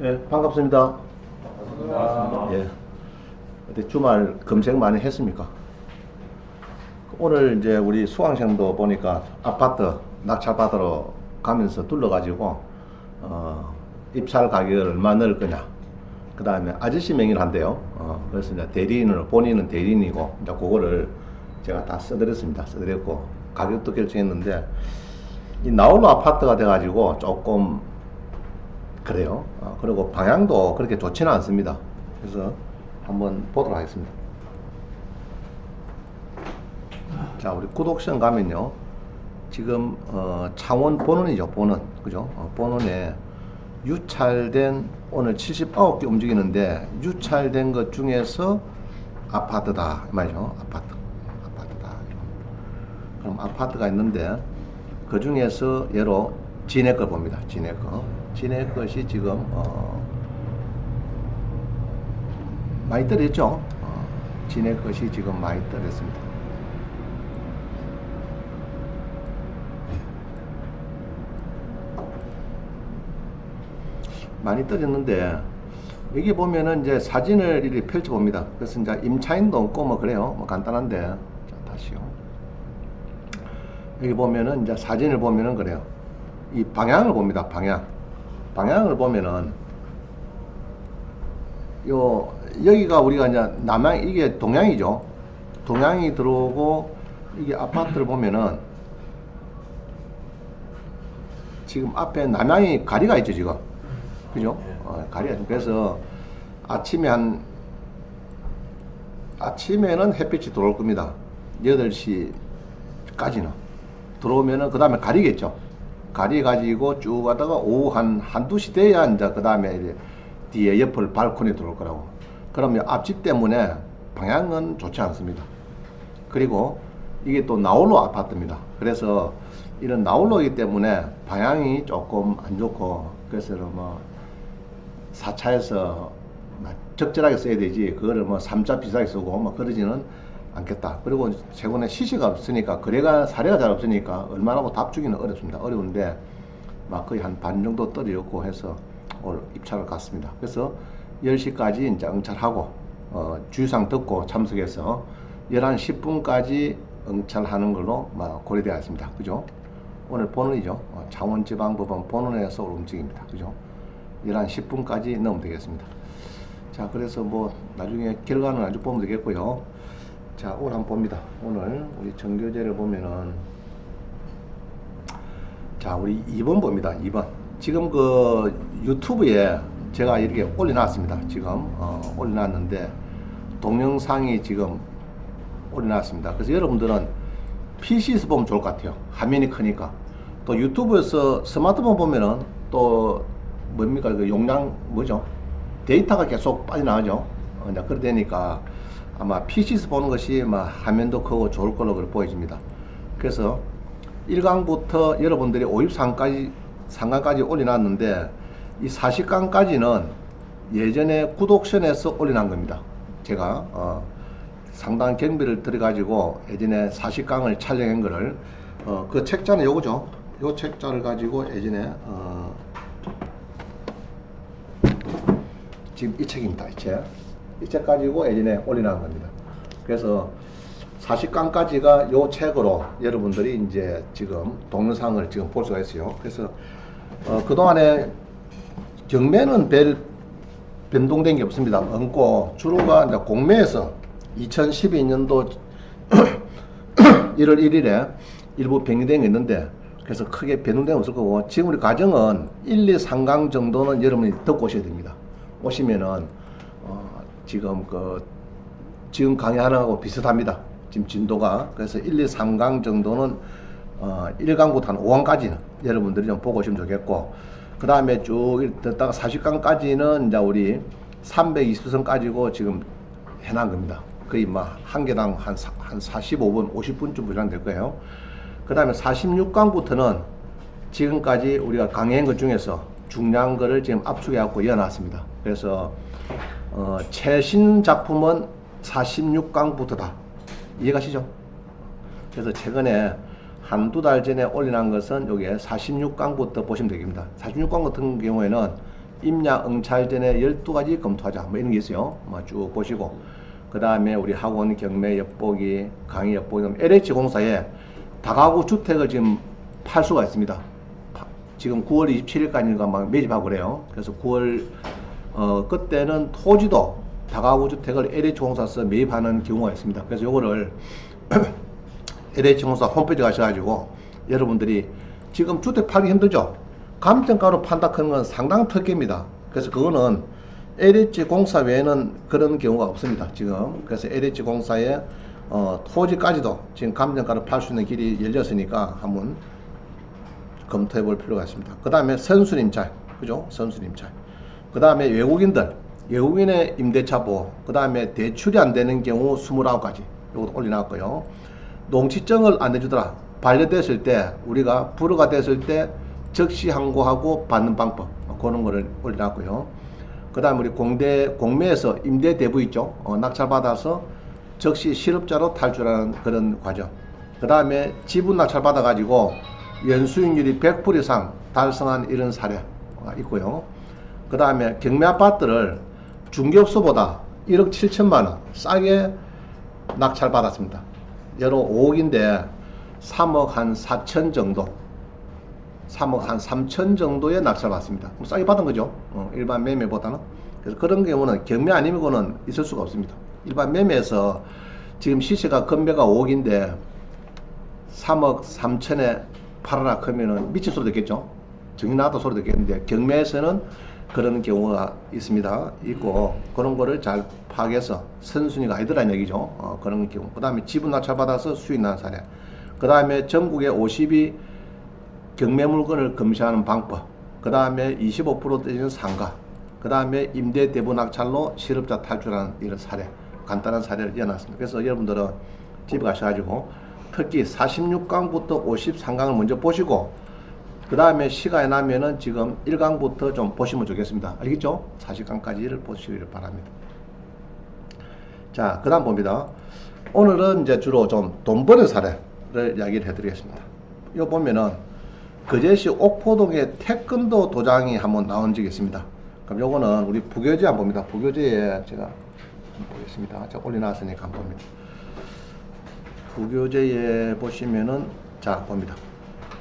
예, 반갑습니다. 반갑습니다. 예. 어때 주말 검색 많이 했습니까? 오늘 이제 우리 수강생도 보니까 아파트 낙찰 받으러 가면서 둘러가지고, 입찰 가격을 얼마 넣을 거냐. 그 다음에 아저씨 명의를 한대요. 그래서 이제 대리인으로, 본인은 대리인이고, 이제 그거를 제가 다 써드렸습니다. 써드렸고, 가격도 결정했는데, 이 나홀로 아파트가 돼가지고 조금 그래요. 그리고 방향도 그렇게 좋지는 않습니다. 그래서 한번 보도록 하겠습니다. 자, 우리 구독션 가면요. 지금 창원 본원이죠. 본원. 그죠? 본원에 유찰된 오늘 79개 움직이는데 유찰된 것 중에서 아파트다. 이 말이죠. 아파트다. 그럼 아파트가 있는데 그 중에서 예로 진해 걸 봅니다. 진해 거. 진해 것이 지금 많이 떨어졌죠. 진해 것이 지금 많이 떨어졌습니다. 많이 떨어졌는데 여기 보면은 이제 사진을 이렇게 펼쳐 봅니다. 그래서 이제 임차인도 없고 뭐 그래요. 뭐 간단한데. 자, 다시요. 여기 보면은 이제 사진을 보면은 그래요. 이 방향을 봅니다. 방향을 보면은 여기가 우리가 이제 남향, 이게 동향이죠. 동향이 들어오고 이게 아파트를 보면은 지금 앞에 남향이 가리가 있죠 지금. 그죠? 가리가 있죠. 그래서 아침에는 햇빛이 들어올 겁니다. 8시까지는 들어오면은 그 다음에 가리겠죠. 가리가지고 쭉 가다가 오후 한두 시 돼야 이제 그 다음에 뒤에 옆을 발코니 들어올 거라고. 그러면 앞집 때문에 방향은 좋지 않습니다. 그리고 이게 또 나홀로 아파트입니다. 그래서 이런 나홀로이기 때문에 방향이 조금 안 좋고, 그래서 뭐 4차에서 적절하게 써야 되지, 그거를 뭐 3차 비싸게 쓰고 뭐 그러지는 않겠다. 그리고 최근에 시세가 없으니까, 사례가 잘 없으니까 얼마라고 답 주기는 어렵습니다. 어려운데 막 거의 한 반 정도 떨어졌고 해서 오늘 입찰을 갔습니다. 그래서 10시까지 이제 응찰하고 주의사항 듣고 참석해서 11시 10분까지 응찰하는 걸로 고려되어 있습니다. 그죠? 오늘 본원이죠. 창원지방법원 본원에서 움직입니다. 그죠? 11시 10분까지 넣으면 되겠습니다. 자, 그래서 뭐 나중에 결과는 아주 보면 되겠고요. 자, 오늘 한번 봅니다. 오늘 우리 정교재를 보면은, 자, 우리 2번 봅니다. 2번. 지금 그 유튜브에 제가 이렇게 올려놨습니다. 지금 올려놨는데 동영상이 지금 올려놨습니다. 그래서 여러분들은 PC에서 보면 좋을 것 같아요. 화면이 크니까. 또 유튜브에서 스마트폰 보면은 또 뭡니까, 그 용량 뭐죠? 데이터가 계속 빠져나가죠. 이제 그러다 보니까 아마 PC에서 보는 것이 막 화면도 크고 좋을 걸로 보여집니다. 그래서 1강부터 여러분들이 53강까지 올려놨는데 이 40강까지는 예전에 구독션에서 올려놓은 겁니다. 제가 상당한 경비를 들여가지고 예전에 40강을 촬영한 거를 그 책자는 요거죠. 요 책자를 가지고 예전에 지금 이 책입니다. 이 책 가지고 예전에 올려놓은 겁니다. 그래서 40강까지가 요 책으로 여러분들이 이제 지금 동영상을 지금 볼 수가 있어요. 그래서 그동안에 경매는 별 변동된 게 없습니다. 없고 주로가 이제 공매에서 2012년도 1월 1일에 일부 변경된 게 있는데, 그래서 크게 변동된 건 없을 거고, 지금 우리 과정은 1, 2, 3강 정도는 여러분이 듣고 오셔야 됩니다. 오시면은 지금 강의하는 거하고 비슷합니다. 지금 진도가. 그래서 1, 2, 3강 정도는 1강부터 한 5강까지는 여러분들이 좀 보고 오시면 좋겠고, 그 다음에 쭉 듣다가 40강까지는 이제 우리 320선 가지고 지금 해놓은 겁니다. 거의 한 개당 한 45분, 50분쯤 분량될 거예요. 그 다음에 46강부터는 지금까지 우리가 강의한 것 중에서 중요한 거를 지금 압축해갖고 이어놨습니다. 그래서 최신 작품은 46강부터다. 이해가시죠? 그래서 최근에 한두 달 전에 올려놓은 것은 여기에 46강부터 보시면 되겠습니다. 46강 같은 경우에는 임야 응찰 전에 12가지 검토하자 뭐 이런 게 있어요. 뭐 쭉 보시고 그 다음에 우리 학원 경매 엿보기 강의 엿보기 LH공사에 다가구 주택을 지금 팔 수가 있습니다. 지금 9월 27일까지가 막 매집하고 그래요. 그래서 9월 그때는 토지도 다가구 주택을 LH공사에서 매입하는 경우가 있습니다. 그래서 요거를 LH공사 홈페이지 가셔가지고 여러분들이 지금 주택 팔기 힘들죠. 감정가로 판다 하는 건 상당 특혜입니다. 그래서 그거는 LH공사 외에는 그런 경우가 없습니다. 지금 그래서 LH공사의 토지까지도 지금 감정가로 팔 수 있는 길이 열렸으니까 한번 검토해 볼 필요가 있습니다. 그 다음에 선순임차, 그죠? 선순임차. 그 다음에 외국인의 임대차 보호, 그 다음에 대출이 안 되는 경우 29가지 이것도 올려놨고요. 농지증을 안 내주더라. 반려됐을 때 우리가 불허가 됐을 때 즉시 항고하고 받는 방법 그런 거를 올려놨고요. 그 다음 우리 공매에서 임대 대부 있죠. 낙찰 받아서 즉시 실업자로 탈출하는 그런 과정. 그 다음에 지분 낙찰 받아 가지고 연수익률이 100% 이상 달성한 이런 사례가 있고요. 그 다음에 경매 아파트를 중개업소보다 1억 7천만원 싸게 낙찰 받았습니다. 여러 5억인데 3억 한 4천 정도 3억 한 3천 정도의 낙찰 받습니다. 그럼 싸게 받은 거죠. 일반 매매보다는. 그래서 그런 경우는 경매 아니면은 있을 수가 없습니다. 일반 매매에서 지금 시세가 건배가 5억인데 3억 3천에 팔아라 하면은 미친 소리 듣겠죠. 정이 나도 소리 듣겠는데 경매에서는 그런 경우가 있고 그런 거를 잘 파악해서 선순위가 아니더라는 얘기죠. 그런 경우. 그 다음에 지분 낙찰 받아서 수익 난 사례. 그 다음에 전국에 50이 경매 물건을 검시하는 방법. 그 다음에 25% 떼지는 상가. 그 다음에 임대 대부 낙찰로 실업자 탈출하는 이런 사례. 간단한 사례를 이어놨습니다. 그래서 여러분들은 집에 가셔가지고 특히 46강부터 53강을 먼저 보시고 그 다음에 시간이 나면은 지금 1강부터 좀 보시면 좋겠습니다. 알겠죠? 40강까지를 보시기를 바랍니다. 자, 그 다음 봅니다. 오늘은 이제 주로 좀 돈 버는 사례를 이야기를 해드리겠습니다. 이거 보면은 거제시 옥포동에 태권도 도장이 한번 나온 적이 있습니다. 그럼 요거는 우리 부교재 한번 봅니다. 부교재에 제가 한번 보겠습니다. 제가 올려놨으니까 한번 봅니다. 부교재에 보시면은 자 봅니다.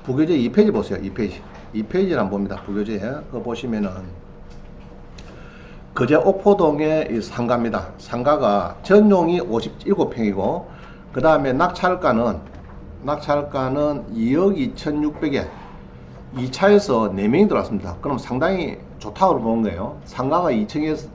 부교재 2페이지 보세요. 2페이지를 한번 봅니다. 부교재에 그거 보시면은 거제 옥포동의 이 상가입니다. 상가가 전용이 57평이고 그 다음에 낙찰가는 2억 2,600에 2차에서 4명이 들어왔습니다. 그럼 상당히 좋다고 보는 거예요. 상가가 2차에서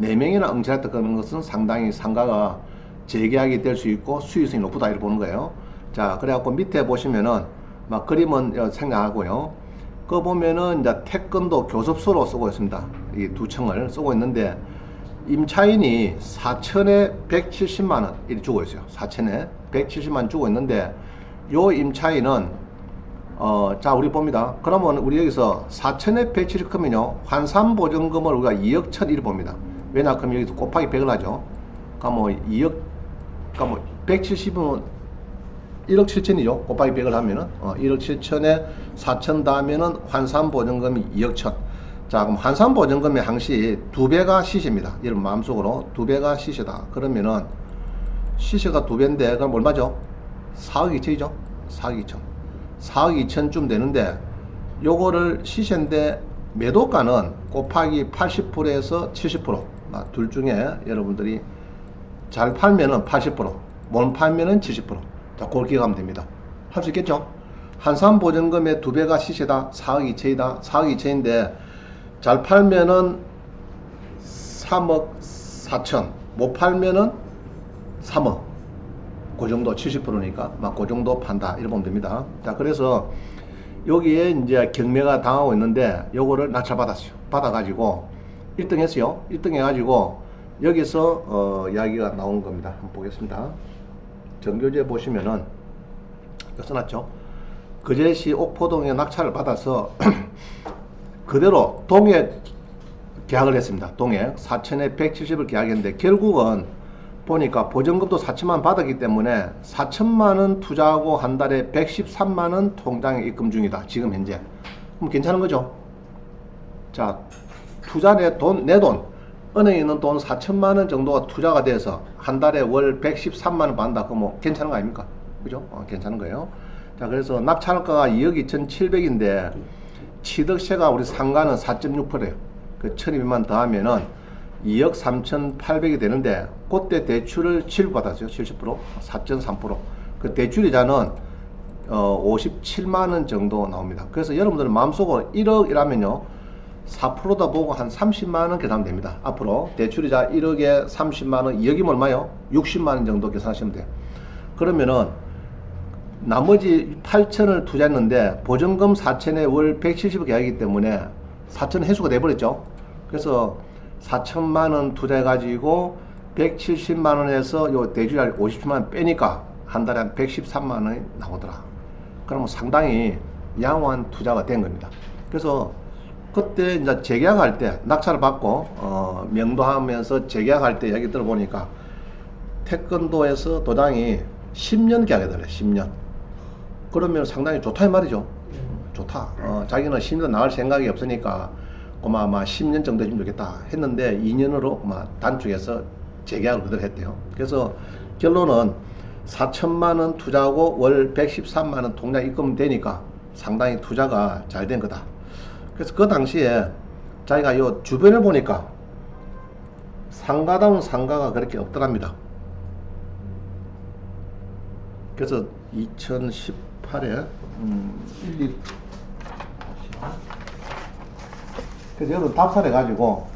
4명이나 응찰했다 그런 것은 상당히 상가가 재계약이 될 수 있고 수익성이 높다 이렇게 보는 거예요. 자, 그래갖고 밑에 보시면은 막 그림은 생략하고요. 그거 보면은 이제 태권도 교습소로 쓰고 있습니다. 이 두 층을 쓰고 있는데 임차인이 4천에 170만원 이렇게 주고 있어요. 4천에 170만원 주고 있는데 요 임차인은 자 우리 봅니다. 그러면 우리 여기서 4천에 170 크면요 환산보증금을 우리가 2억 1천 이렇게 봅니다. 왜냐 그러면 여기서 곱하기 100을 하죠. 그러니까 뭐 2억 그러니까 뭐 170은 1억 7천이죠. 곱하기 100을 하면은 1억 7천에 4천 다음에는 환산보증금이 2억 1천. 자 그럼 환산보증금의 항시 2배가 시세입니다. 여러분 마음속으로 2배가 시세다. 그러면은 시세가 2배인데 그럼 얼마죠? 4억 2천이죠. 4억 2천. 4억 2천쯤 되는데 요거를 시세인데 매도가는 곱하기 80%에서 70%. 둘 중에 여러분들이 잘 팔면은 80%, 못 팔면은 70%. 자, 그걸 기억하면 됩니다. 할 수 있겠죠? 환산보증금의 2배가 시세다. 4억 2천이다. 4억 2천인데 잘 팔면은 3억 4천, 못 팔면은 3억. 그 정도 70%니까 막 그 정도 판다. 이렇게 보면 됩니다. 자, 그래서 여기에 이제 경매가 당하고 있는데 요거를 낙찰 받았어요. 받아가지고 1등 했어요. 1등 해가지고 여기서 이야기가 나온 겁니다. 한번 보겠습니다. 정교재 보시면은 써놨죠. 거제시 옥포동에 낙찰을 받아서 그대로 동액 계약을 했습니다. 동액 4천에 170을 계약했는데 결국은 보니까 보증금도 4천만 받았기 때문에 4천만원 투자하고 한 달에 113만원 통장에 입금 중이다. 지금 현재. 그럼 괜찮은 거죠? 자, 투자 내 돈, 은행에 있는 돈 4천만 원 정도가 투자가 돼서 한 달에 월 113만 원 받는다. 그럼 뭐 괜찮은 거 아닙니까? 그죠? 괜찮은 거예요. 자, 그래서 낙찰가가 2억 2,700인데 취득세가 우리 상가는 4.6%예요. 그 1,200만 더하면은 2억 3,800이 되는데 그때 대출을 7받았어요. 70%, 4.3%. 그 대출이자는 57만 원 정도 나옵니다. 그래서 여러분들 마음속으로 1억이라면요 4%다 보고 한 30만 원 계산하면 됩니다. 앞으로 대출이자 1억에 30만 원, 2억이면 얼마요? 60만 원 정도 계산하시면 돼요. 그러면은 나머지 8천을 투자했는데 보증금 4천에 월 170을 계약이기 때문에 4천 해소가 돼버렸죠. 그래서 4천만 원 투자해 가지고 170만 원에서 요 대출이 57만 원 빼니까 한 달에 한 113만 원이 나오더라. 그러면 상당히 양호한 투자가 된 겁니다. 그래서 그때 이제 재계약할 때 낙찰을 받고 명도하면서 재계약할 때 얘기 들어보니까 태권도에서 도장이 10년 계약이 되래. 10년. 그러면 상당히 좋다 이 말이죠. 좋다. 자기는 10년 나갈 생각이 없으니까 아마 10년 정도 해주면 좋겠다 했는데 2년으로 단축해서 재계약을 그대로 했대요. 그래서 결론은 4천만 원 투자하고 월 113만 원 통장 입금 되니까 상당히 투자가 잘 된 거다. 그래서 그 당시에 자기가 요 주변을 보니까 상가다운 상가가 그렇게 없더랍니다. 그래서 2018에 그래서 여러분 답사를 해가지고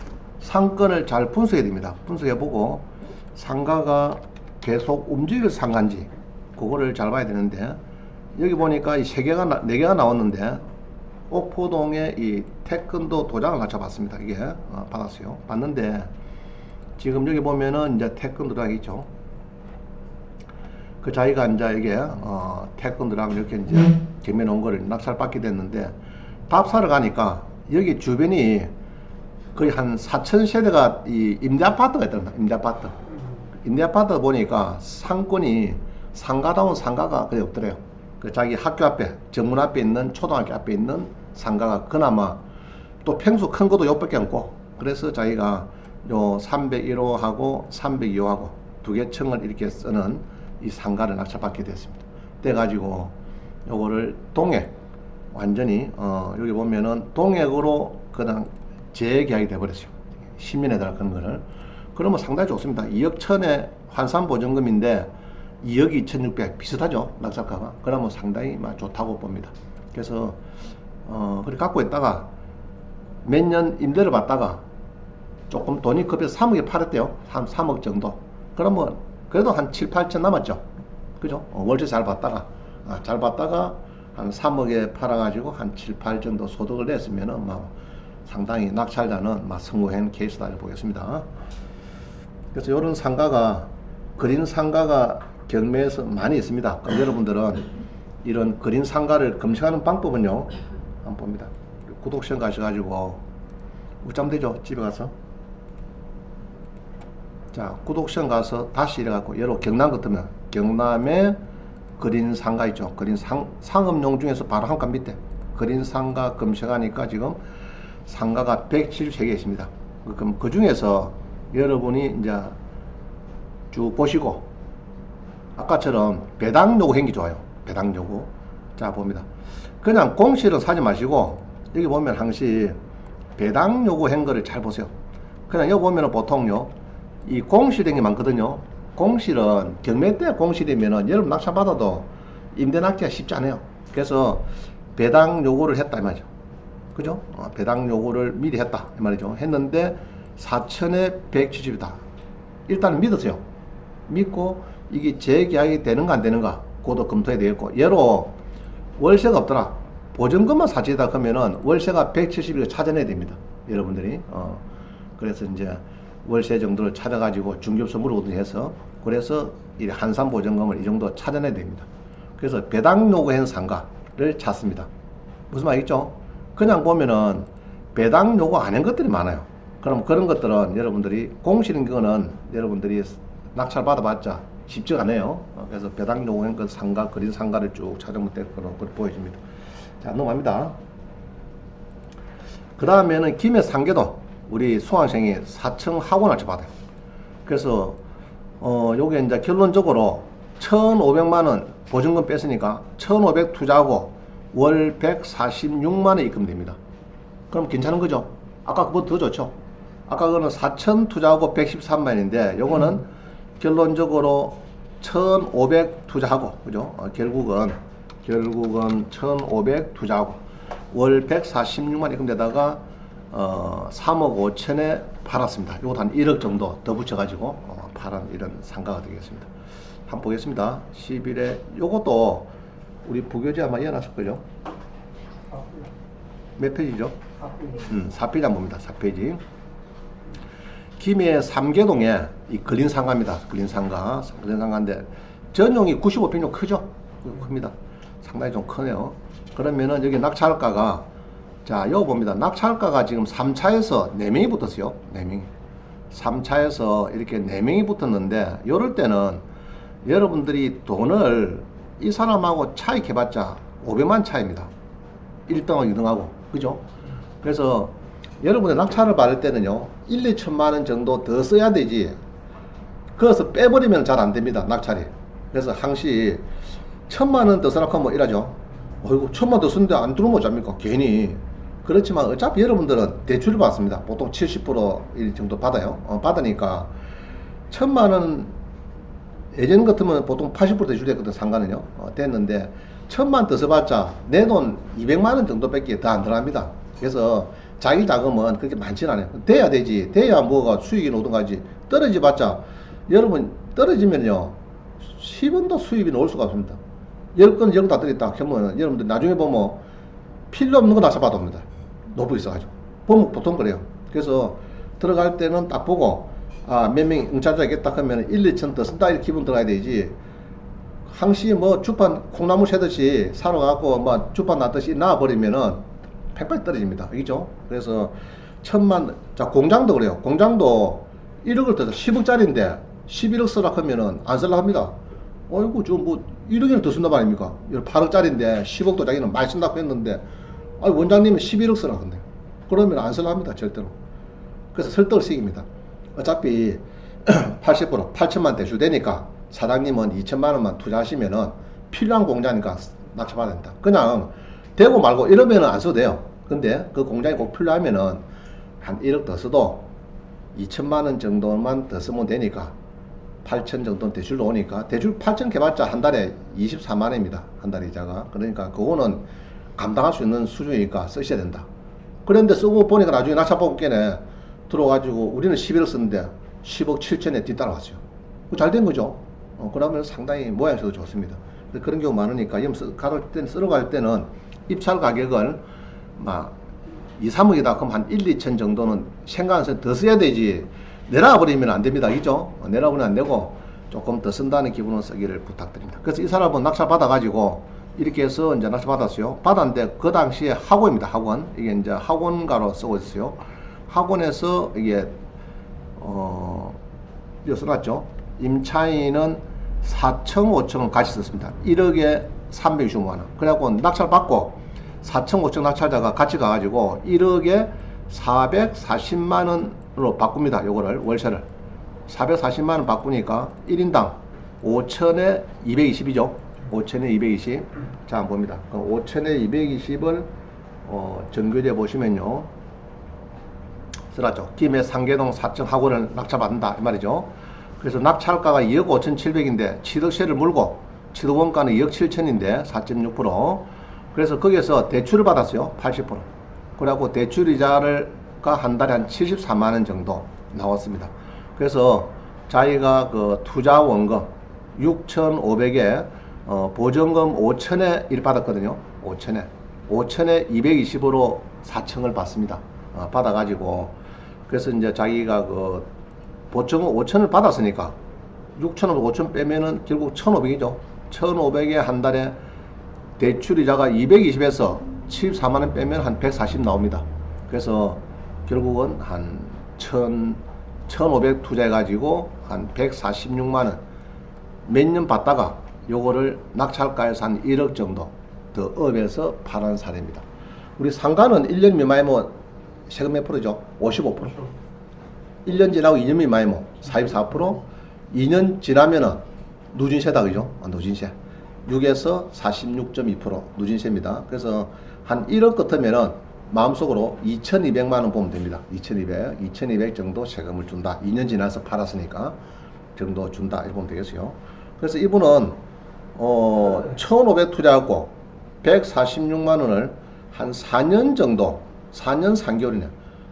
상권을 잘 분석해야 됩니다. 분석해보고 상가가 계속 움직일 상가인지 그거를 잘 봐야 되는데 여기 보니까 이 4개가 나왔는데 옥포동에 이 태권도 도장을 갖춰봤습니다. 이게 받았어요. 봤는데 지금 여기 보면은 이제 태권도 도장이 있죠. 그 자기가 이제 이게 태권도랑 이렇게 이제 경매 놓은 거를 낙찰 받게 됐는데 답사를 가니까 여기 주변이 거의 한 4,000세대가 이 임대 아파트가 있더랍니다. 임대 아파트. 임대 아파트 보니까 상권이 상가다운 상가가 거의 없더래요. 그 자기 학교 앞에 정문 앞에 있는 초등학교 앞에 있는 상가가 그나마 또 평수 큰 것도 요밖에 없고 그래서 자기가 요 301호하고 302호하고 두 개 층을 이렇게 쓰는 이 상가를 낙찰받게 됐습니다. 그래가지고 요거를 동액 완전히 여기 보면은 동액으로 그냥 재계약이 돼버렸어요. 10년에 달하는 거를. 그러면 상당히 좋습니다. 2억 천에 환산보증금인데 2억 2,600 비슷하죠. 낙찰가가. 그러면 상당히 좋다고 봅니다. 그래서 그렇게 갖고 있다가 몇 년 임대를 받다가 조금 돈이 급해서 3억에 팔았대요. 한 3억 정도. 그러면 그래도 한 7, 8천 남았죠. 그죠? 월세 잘 받다가 한 3억에 팔아가지고 한 7, 8 정도 소득을 냈으면은 상당히 낙찰자는 성공한 케이스다 보겠습니다. 그래서 이런 상가가 그린 상가가 경매에서 많이 있습니다. 그럼 여러분들은 이런 그린 상가를 검색하는 방법은요. 한번 봅니다. 구독션 가셔가지고 웃자면 되죠. 집에 가서. 자, 구독션 가서 다시 이래갖고 여러 경남 같으면 경남에 그린 상가 있죠. 그린 상업용 중에서 바로 한 칸 밑에 그린 상가 검색하니까 지금 상가가 173개 있습니다. 그럼 그 중에서 여러분이 이제 쭉 보시고 아까처럼 배당 요구 행기 좋아요. 배당 요구. 자, 봅니다. 그냥 공실은 사지 마시고 여기 보면 항시 배당 요구 한 거를 잘 보세요. 그냥 여기 보면 보통요 이 공실행이 많거든요. 공실은 경매 때 공실이면은 여러분 낙찰 받아도 임대 낙찰가 쉽지 않아요. 그래서 배당 요구를 했다 이 말이죠. 그죠? 배당 요구를 미리 했다 이 말이죠. 했는데 4천에 170이다. 일단은 믿으세요. 믿고 이게 재계약이 되는가 안 되는가 그것도 검토해야 되겠고 얘로 월세가 없더라. 보증금만 사치다 그러면은 월세가 170을 찾아내야 됩니다. 여러분들이 그래서 이제 월세 정도를 찾아가지고 중개업소 물어보든지 해서 그래서 이 한산 보증금을 이 정도 찾아내야 됩니다. 그래서 배당 요구한 상가를 찾습니다. 무슨 말이겠죠? 그냥 보면은 배당 요구 안 한 것들이 많아요. 그럼 그런 것들은 여러분들이 공실인 거는 여러분들이 낙찰 받아봤자 쉽지가 않아요. 그래서 배당 요구한 그 상가, 그린 상가를 쭉 찾아보면 될 거로 보여집니다. 자, 넘어갑니다. 그 다음에는 김해 상계동 우리 수강생이 4층 학원을 받아요. 그래서 요게 이제 결론적으로 1,500만원 보증금 뺐으니까 1,500 투자하고 월 146만원 입금됩니다. 그럼 괜찮은 거죠? 아까 그보다 더 좋죠? 아까 그거는 4,000 투자하고 113만인데 요거는 결론적으로 1,500 투자하고, 그죠? 결국은 1,500 투자하고 월 146만 입금되다가 3억 5천에 팔았습니다. 요것도 한 1억 정도 더 붙여가지고 팔은 이런 상가가 되겠습니다. 한번 보겠습니다. 10일에 요것도 우리 부교재 아마 이어놨을 거죠? 몇 페이지죠? 4페이지 한번 봅니다. 4페이지. 김해 삼계동에 이 근린상가입니다. 근린상가인데 전용이 95평 크죠? 큽니다. 상당히 좀 크네요. 그러면은 여기 낙찰가가, 자, 여기 봅니다. 낙찰가가 지금 3차에서 4명이 붙었어요. 4명이. 3차에서 이렇게 4명이 붙었는데, 요럴 때는 여러분들이 돈을 이 사람하고 차익해봤자 500만 차이입니다. 1등하고 2등하고. 그죠? 그래서 여러분의 낙찰을 받을 때는요, 1, 2천만 원 정도 더 써야 되지, 그래서 빼버리면 잘 안 됩니다. 낙찰이. 그래서 항시 1,000만 원 더 써놓고 뭐 이러죠. 어이구, 1,000만 원 더 쓰는데 안 들어오면 어쩝니까? 괜히. 그렇지만 어차피 여러분들은 대출을 받습니다. 보통 70% 정도 받아요. 받으니까 1,000만 원, 예전 같으면 보통 80% 대출됐거든, 상가는요. 됐는데 1,000만 더 써봤자 내 돈 200만 원 정도밖에 더 안 들어갑니다. 그래서 자기 자금은 그렇게 많지는 않아요. 돼야 되지. 돼야 뭐가 수익이 오든가지. 떨어져봤자, 여러분 떨어지면요 10원도 수입이 나올 수가 없습니다. 10건 10건 다 들었다 하면 여러분들 나중에 보면 필요 없는 거 나서 받아옵니다. 높이 있어가지고. 보면 보통 그래요. 그래서 들어갈 때는 딱 보고, 아, 몇 명이 응찰자겠다 하면 1, 2천 더 쓴다 이렇게 기분 들어가야 되지. 항시 뭐 주판 콩나물 새듯이 사러 가고 뭐 주판 놨듯이 놔버리면은 팽팽 떨어집니다. 알겠죠? 그래서 1,000만, 자, 공장도 그래요. 공장도 1억을 더 10억짜리인데 11억 쓰라 하면은 안 쓸라 합니다. 어이구, 저 뭐 1억이나 더 쓴단 말입니까? 8억짜리인데 10억도 자기는 많이 쓴다고 했는데, 아니, 원장님은 11억 쓰라 근데. 그러면 안 쓸라 합니다. 절대로. 그래서 설득을 시킵니다. 어차피 80% 8천만 대출되니까 사장님은 2천만 원만 투자하시면은 필요한 공장이니까 낙찰받아야 된다. 그냥 되고 말고 이러면은 안 써도 돼요. 근데 그 공장이 꼭 필요하면은 한 1억 더 써도 2천만 원 정도만 더 쓰면 되니까 8천 정도는 대출로 오니까, 대출 8천 개봤자 한 달에 24만 원입니다. 한 달 이자가. 그러니까 그거는 감당할 수 있는 수준이니까 쓰셔야 된다. 그런데 쓰고 보니까 나중에 낙찰 뽑기에는 들어가지고 우리는 11억 썼는데 10억 7천에 뒤따라왔어요. 잘 된 거죠. 그러면 상당히 모양새도 좋습니다. 그런 경우 많으니까 쓰러 갈 때는 입찰 가격을 막 2, 3억이다 그럼 한 1, 2천 정도는 생각해서 더 써야 되지, 내려버리면 안 됩니다. 그죠? 내려버리면 안 되고 조금 더 쓴다는 기분을 쓰기를 부탁드립니다. 그래서 이 사람은 낙찰 받아가지고 이렇게 해서 이제 낙찰 받았어요. 받았는데 그 당시에 학원입니다. 학원. 이게 이제 학원가로 쓰고 있어요. 학원에서 이게 이거 써놨죠. 임차인은 4층, 5층을 같이 썼습니다. 1억에 365만원. 그래갖고 낙찰 받고 4층, 5층 낙찰자가 같이 가가지고 1억에 440만원으로 바꿉니다. 요거를, 월세를. 440만원 바꾸니까 1인당 5천에 220이죠. 5천에 220. 자, 한번 봅니다. 그럼 5천에 220을 정규제 보시면요. 써놨죠. 김해 상계동 4층 학원을 낙찰받는다. 이 말이죠. 그래서 낙찰가가 2억 5,700인데 7억세를 물고 7억 원가는 2억 7천인데 4.6%. 그래서 거기에서 대출을 받았어요. 80%. 그래갖고 대출이자가 한 달에 한 74만원 정도 나왔습니다. 그래서 자기가 그 투자 원금 6,500에 보증금 5천에 1 받았거든요. 5천에 220으로 4층을 받습니다. 받아가지고 그래서 이제 자기가 그 보증금 5천을 받았으니까 6,500, 5천 빼면은 결국 1,500이죠. 1,500에 한 달에 대출이자가 220에서 74만원 빼면 한 140 나옵니다. 그래서 결국은 한 1,500 투자해가지고 한 146만원 몇 년 받다가 요거를 낙찰가에서 한 1억 정도 더 업해서 팔은 사례입니다. 우리 상가는 1년 미만이면 세금 몇 프로죠? 55%. 1년 지나고 2년이 많이 뭐 44%, 2년 지나면은 누진세다 그죠? 누진세. 6에서 46.2% 누진세입니다. 그래서 한 1억 같으면은 마음속으로 2,200만 원 보면 됩니다. 2,200 정도 세금을 준다. 2년 지나서 팔았으니까 정도 준다. 이렇게 보면 되겠어요. 그래서 이분은 1,500 투자하고 146만 원을 한 4년 정도, 4년 3개월이네.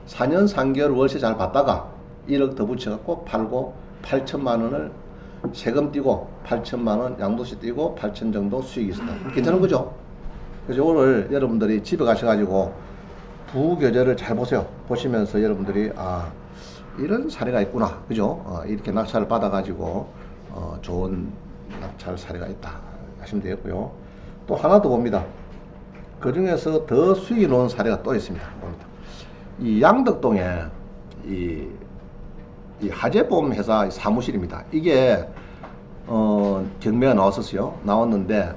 4년 3개월 월세 잘 받다가 1억 더 붙여갖고 팔고 8천만 원을 세금 띄고 8천만 원 양도세 띄고 8천 정도 수익이 있었다. 괜찮은 거죠? 그래서 오늘 여러분들이 집에 가셔가지고 부교재를 잘 보세요. 보시면서 여러분들이 이런 사례가 있구나. 그죠? 이렇게 낙찰을 받아가지고 좋은 낙찰 사례가 있다 하시면 되겠고요. 또 하나 더 봅니다. 그 중에서 더 수익이 놓은 사례가 또 있습니다. 봅니다. 이 양덕동에 이 하재보험 회사 사무실입니다. 이게 경매가 나왔었어요. 나왔는데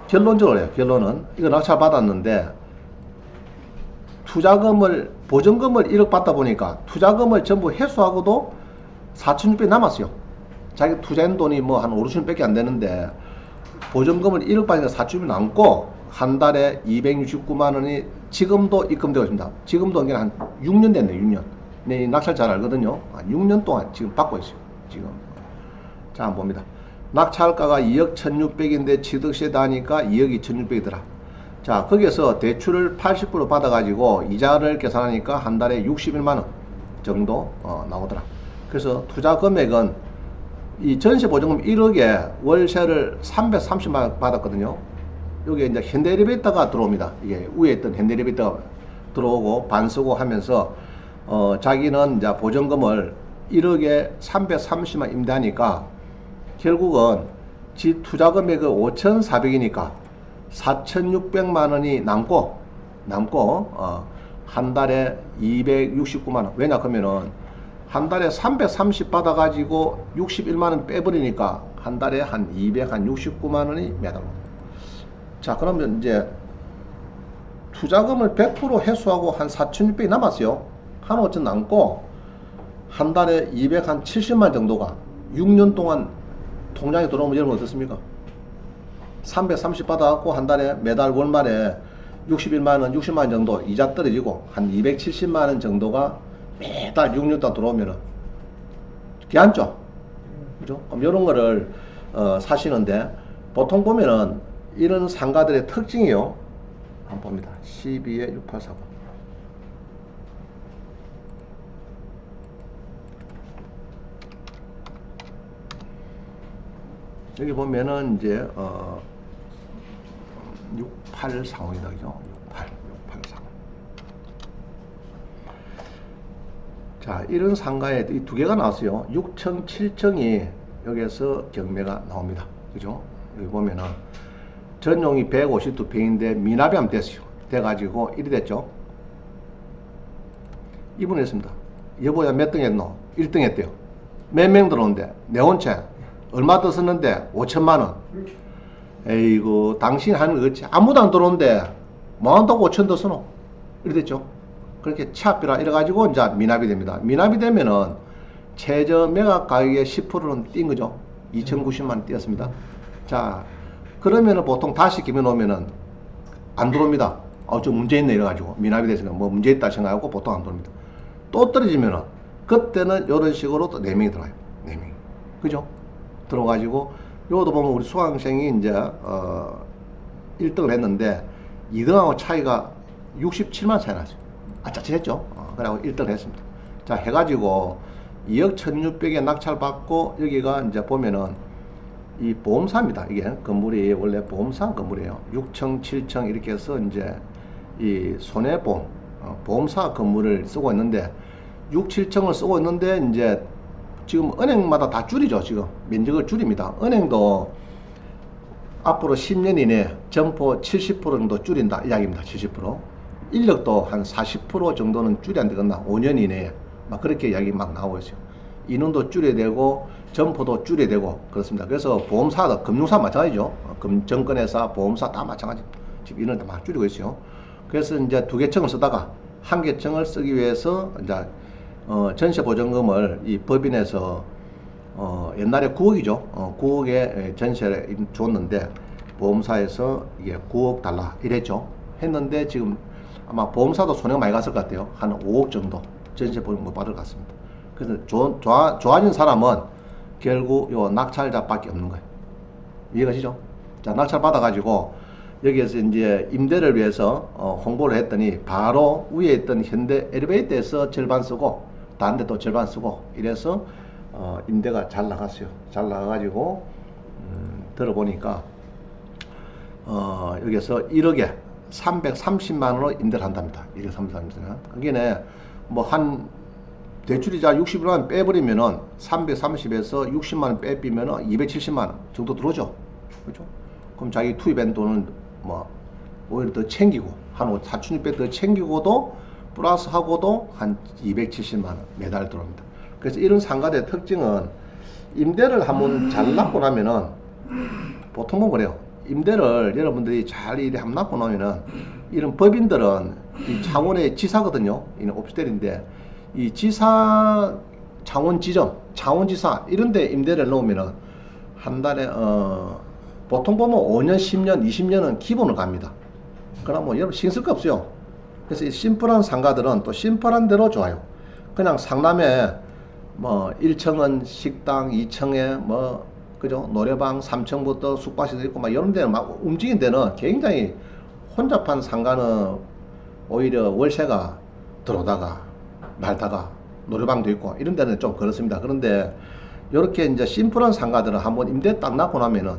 결론적으로 해요. 결론은 이거 낙찰 받았는데 투자금을 보증금을 1억 받다 보니까 투자금을 전부 회수하고도 4,600 남았어요. 자기 투자한 돈이 뭐 한 5, 6천 밖에 안 되는데 보증금을 1억 받으니까 4,600 남고 한 달에 269만 원이 지금도 입금되고 있습니다. 지금도 한 6년 됐네요. 6년. 네, 낙찰 잘 알거든요. 6년 동안 지금 받고 있어요. 지금. 자, 한번 봅니다. 낙찰가가 2억 1,600인데 취득세 다니까 2억 2,600이더라. 자, 거기에서 대출을 80% 받아가지고 이자를 계산하니까 한 달에 61만원 정도 나오더라. 그래서 투자 금액은 이 전세 보증금 1억에 월세를 330만원 받았거든요. 여기 이제 현대리베이터가 들어옵니다. 이게 위에 있던 현대리베이터가 들어오고 반쓰고 하면서 자기는 이제 보증금을 1억에 330만 임대하니까 결국은 지 투자 금액이 5,400이니까 4,600만 원이 남고 한 달에 269만 원. 왜냐 그러면은 한 달에 330 받아가지고 61만 원 빼버리니까 한 달에 한 269만 원이 매달. 자, 그러면 이제 투자금을 100% 회수하고 한 4,600이 남았어요. 한 5천 남고 한 달에 270만 정도가 6년 동안 통장에 들어오면 여러분 어떻습니까? 330 받아갖고 한 달에 매달 월말에 61만원, 60만원 정도 이자 떨어지고 한 270만원 정도가 매달 6년 동안 들어오면은 괜찮죠? 그죠? 그럼 이런 거를 사시는데 보통 보면은 이런 상가들의 특징이요. 한번 봅니다. 12에 6849. 여기 보면은 이제 6840이다 그죠? 6840. 자, 이런 상가에 이 두 개가 나왔어요. 6층, 7층이 여기에서 경매가 나옵니다. 그죠? 여기 보면은 전용이 152평인데 미납이 안 됐어요. 돼가지고 이리 됐죠. 이분 했습니다. 여보야 몇 등 했노? 1등 했대요. 몇 명 들어오는데 내원채 얼마 더 썼는데 5천만원. 에이구 당신 하는 거 그렇지. 아무도 안 들어오는데 뭐 한다고 5천 더 써노? 이리 됐죠. 그렇게 차비라 이래가지고 이제 미납이 됩니다. 미납이 되면은 최저 매각 가격의 10%는 뛴 거죠. 2,090만원 뛰었습니다. 자, 그러면은 보통 다시 기면 오면은 안 들어옵니다. 좀 문제 있네 이래가지고 미납이 됐으니까 뭐 문제 있다 생각하고 보통 안 들어옵니다. 또 떨어지면은 그때는 이런 식으로 또 4명이 들어와요. 4명이. 그죠? 들어가지고 요것도 보면 우리 수강생이 이제 1등을 했는데 2등하고 차이가 67만 차이 났어요. 짜릿했죠? 그래고 1등을 했습니다. 자, 해가지고 2억 1,600에 낙찰 받고 여기가 이제 보면은 이 보험사입니다. 이게 건물이 원래 보험사 건물이에요. 6층, 7층 이렇게 해서 이제 이 손해보험, 보험사 건물을 쓰고 있는데 6, 7층을 쓰고 있는데 이제 지금 은행마다 다 줄이죠. 지금 면적을 줄입니다. 은행도 앞으로 10년 이내 점포 70% 정도 줄인다 이야기입니다. 70%. 인력도 한 40% 정도는 줄여야 되겠나 5년 이내에 막 그렇게 이야기 막 나오고 있어요. 인원도 줄여야 되고 점포도 줄여야 되고 그렇습니다. 그래서 보험사도 금융사 마찬가지죠. 정권회사 보험사 다 마찬가지. 지금 인원도 막 줄이고 있어요. 그래서 이제 2개 층을 쓰다가 한계청을 쓰기 위해서 이제 전세 보증금을 이 법인에서 옛날에 9억이죠. 9억에 전세를 줬는데 보험사에서 이게 9억 달라 이랬죠. 했는데 지금 아마 보험사도 손해가 많이 갔을 것 같아요. 한 5억 정도 전세 보증금 받을 것 같습니다. 그래서 좋아진 사람은 결국 요 낙찰자밖에 없는 거예요. 이해가시죠? 자, 낙찰 받아가지고 여기에서 이제 임대를 위해서 홍보를 했더니 바로 위에 있던 현대 엘리베이터에서 절반 쓰고 다른 데 또 절반 쓰고 이래서 임대가 잘 나갔어요. 잘 나가가지고 들어보니까 여기서 1억에 330만 원으로 임대를 한답니다. 1억 330만. 그게 뭐 한 대출이자 60만 원 빼버리면은 330에서 60만 원 빼비면은 270만 원 정도 들어오죠. 그렇죠? 그럼 자기 투입한 돈은 뭐 오히려 더 챙기고 한 4,600 더 챙기고도 플러스 하고도 한 270만 원 매달 들어옵니다. 그래서 이런 상가의 특징은 임대를 한번 잘 납고 나면은 보통 보면 그래요. 임대를 여러분들이 잘 이래 한번 납고 나면은 이런 법인들은 이 창원의 지사거든요. 이는 오피스텔인데 이 지사 창원지점, 창원지사 이런데 임대를 놓으면은 한 달에 보통 보면 5년, 10년, 20년은 기본을 갑니다. 그럼 뭐 여러분 신경 쓸 거 없어요. 그래서 이 심플한 상가들은 또 심플한 대로 좋아요. 그냥 상남에 뭐 1층은 식당, 2층에 뭐 그죠? 노래방 3층부터 숙박시설 있고 막 이런 데는 막 움직인 데는 굉장히 혼잡한 상가는 오히려 월세가 들어오다가 말다가 노래방도 있고 이런 데는 좀 그렇습니다. 그런데 이렇게 이제 심플한 상가들은 한번 임대 딱 낳고 나면은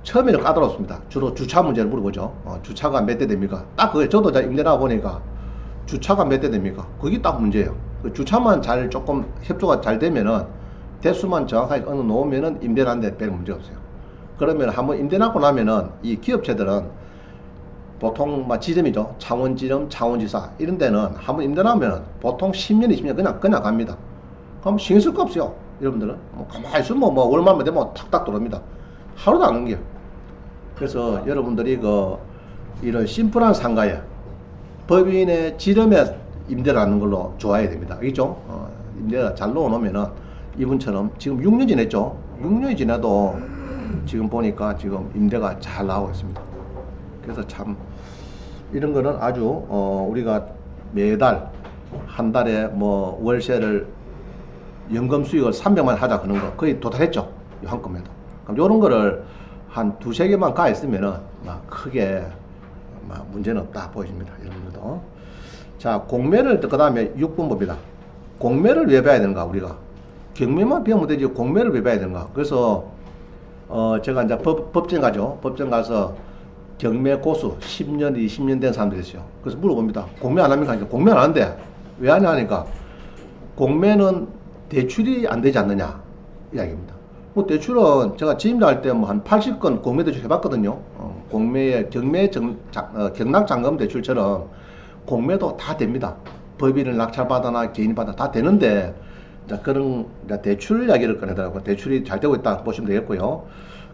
처음에는 까다롭습니다. 주로 주차 문제를 물어보죠. 주차가 몇 대 됩니까? 딱 그게 저도 임대 나와 보니까 주차가 몇 대 됩니까? 그게 딱 문제예요. 그 주차만 잘 조금 협조가 잘 되면은 대수만 정확하게 어느 놓으면은 임대를 하는데 별 문제 없어요. 그러면 한번 임대 낳고 나면은 이 기업체들은 보통 막 지점이죠. 창원지점, 창원지사 이런 데는 한번 임대 나면은 보통 10년, 20년 그냥 갑니다. 그럼 신경 쓸 거 없어요. 여러분들은 뭐 가만히 있으면 뭐 월말만 되면 탁탁 들어옵니다. 하루도 안 옮겨요. 그래서 여러분들이 이런 심플한 상가에 법인의 지름에 임대를 하는 걸로 좋아해야 됩니다. 알겠죠? 임대가 잘 놓아놓으면은 이분처럼 지금 6년 지냈죠? 6년이 지나도 지금 보니까 지금 임대가 잘 나오고 있습니다. 그래서 참 이런 거는 아주 우리가 매달 한 달에 뭐 월세를 연금 수익을 300만 하자 그런 거 거의 도달했죠. 한건에도. 그럼 요런 거를 한 두세 개만 가 있으면은 막 크게 막 문제는 없다 보여집니다. 여러분들도. 자, 공매를 그 다음에 6번법이다. 공매를 왜 봐야 되는가 우리가? 경매만 배우면 되지 공매를 왜 봐야 되는가? 그래서 제가 이제 법정 가죠. 법정 가서 경매 고수 10년, 20년 된 사람들이 있어요. 그래서 물어봅니다. 공매 안 합니까? 공매 안 하는데 왜 하냐 하니까 공매는 대출이 안 되지 않느냐 이야기입니다. 뭐 대출은 제가 지임자 할 때 뭐 한 80건 공매 대출 해봤거든요. 공매의 경락장금 대출처럼 공매도 다 됩니다. 법인을 낙찰받아나 개인이 받아 다 되는데 그런 대출 이야기를 꺼내더라고요. 대출이 잘 되고 있다 보시면 되겠고요.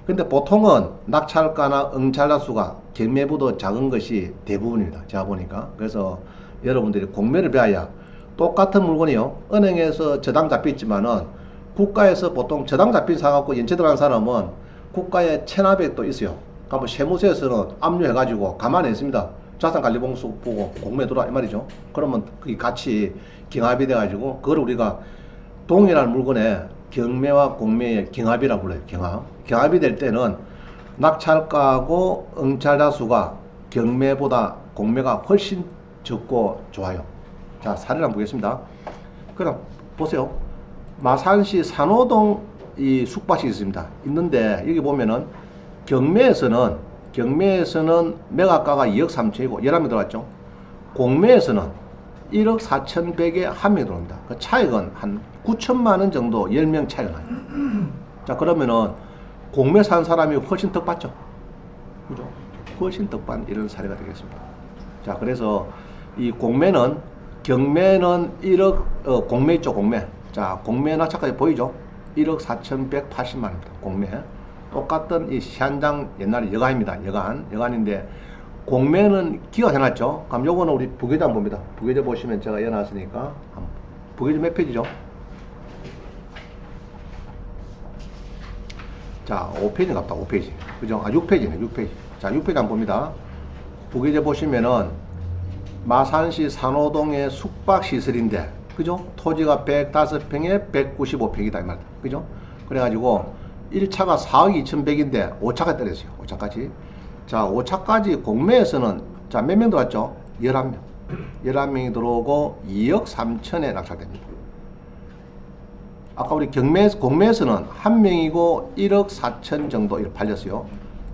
근데 보통은 낙찰가나 응찰자 수가 경매보다 작은 것이 대부분입니다. 제가 보니까. 그래서 여러분들이 공매를 배워야 똑같은 물건이요. 은행에서 저당 잡혀있지만은 국가에서 보통 저당 잡힌 사갖고 연체 들어간 사람은 국가에 체납액도 있어요. 그러니까 세무서에서는 압류해가지고 가만히 있습니다. 자산관리봉수 보고 공매 들어와 이 말이죠. 그러면 그게 같이 경합이 돼가지고 그걸 우리가 동일한 물건에 경매와 공매의 경합이라고 불러요. 경합이 될 때는 낙찰가하고 응찰자 수가 경매보다 공매가 훨씬 적고 좋아요. 자, 사례를 한번 보겠습니다. 그럼 보세요. 마산시 산호동 이 숙박시 있습니다. 있는데 여기 보면은 경매에서는 매각가가 2억 3천이고 11명 들어왔죠. 공매에서는 1억 4,100에 한 명 들어옵니다. 그 차익은 한 9천만 원 정도 10명 차이가 나요. 자, 그러면은 공매 산 사람이 훨씬 더 받죠. 그죠? 훨씬 더 받는 이런 사례가 되겠습니다. 자, 그래서 이 공매는 경매는 1억 공매 있죠, 공매. 자, 공매 낙찰까지 보이죠? 1억 4,180만 원입니다. 공매. 똑같은 이 시한장 옛날에 여간입니다. 여간인데 공매는 기가 해놨죠. 그럼 요거는 우리 부계좌 한번 봅니다. 부계좌 보시면 제가 해놨으니까 부계좌 몇 페이지죠? 자, 5페이지 같다. 5페이지. 그죠? 아, 6페이지네. 6페이지. 자, 6페이지 한번 봅니다. 부계좌 보시면은 마산시 산호동의 숙박시설인데, 그죠? 토지가 105평에 195평이다. 이 말이다. 그죠? 그래가지고 1차가 4억 2,100인데 5차가 떨어졌어요. 5차까지. 자, 5차까지 공매에서는 자, 몇 명 들어왔죠? 11명. 11명이 들어오고 2억 3천에 낙찰됩니다. 아까 우리 공매에서는 한 명이고 1억 4천 정도 이렇게 팔렸어요.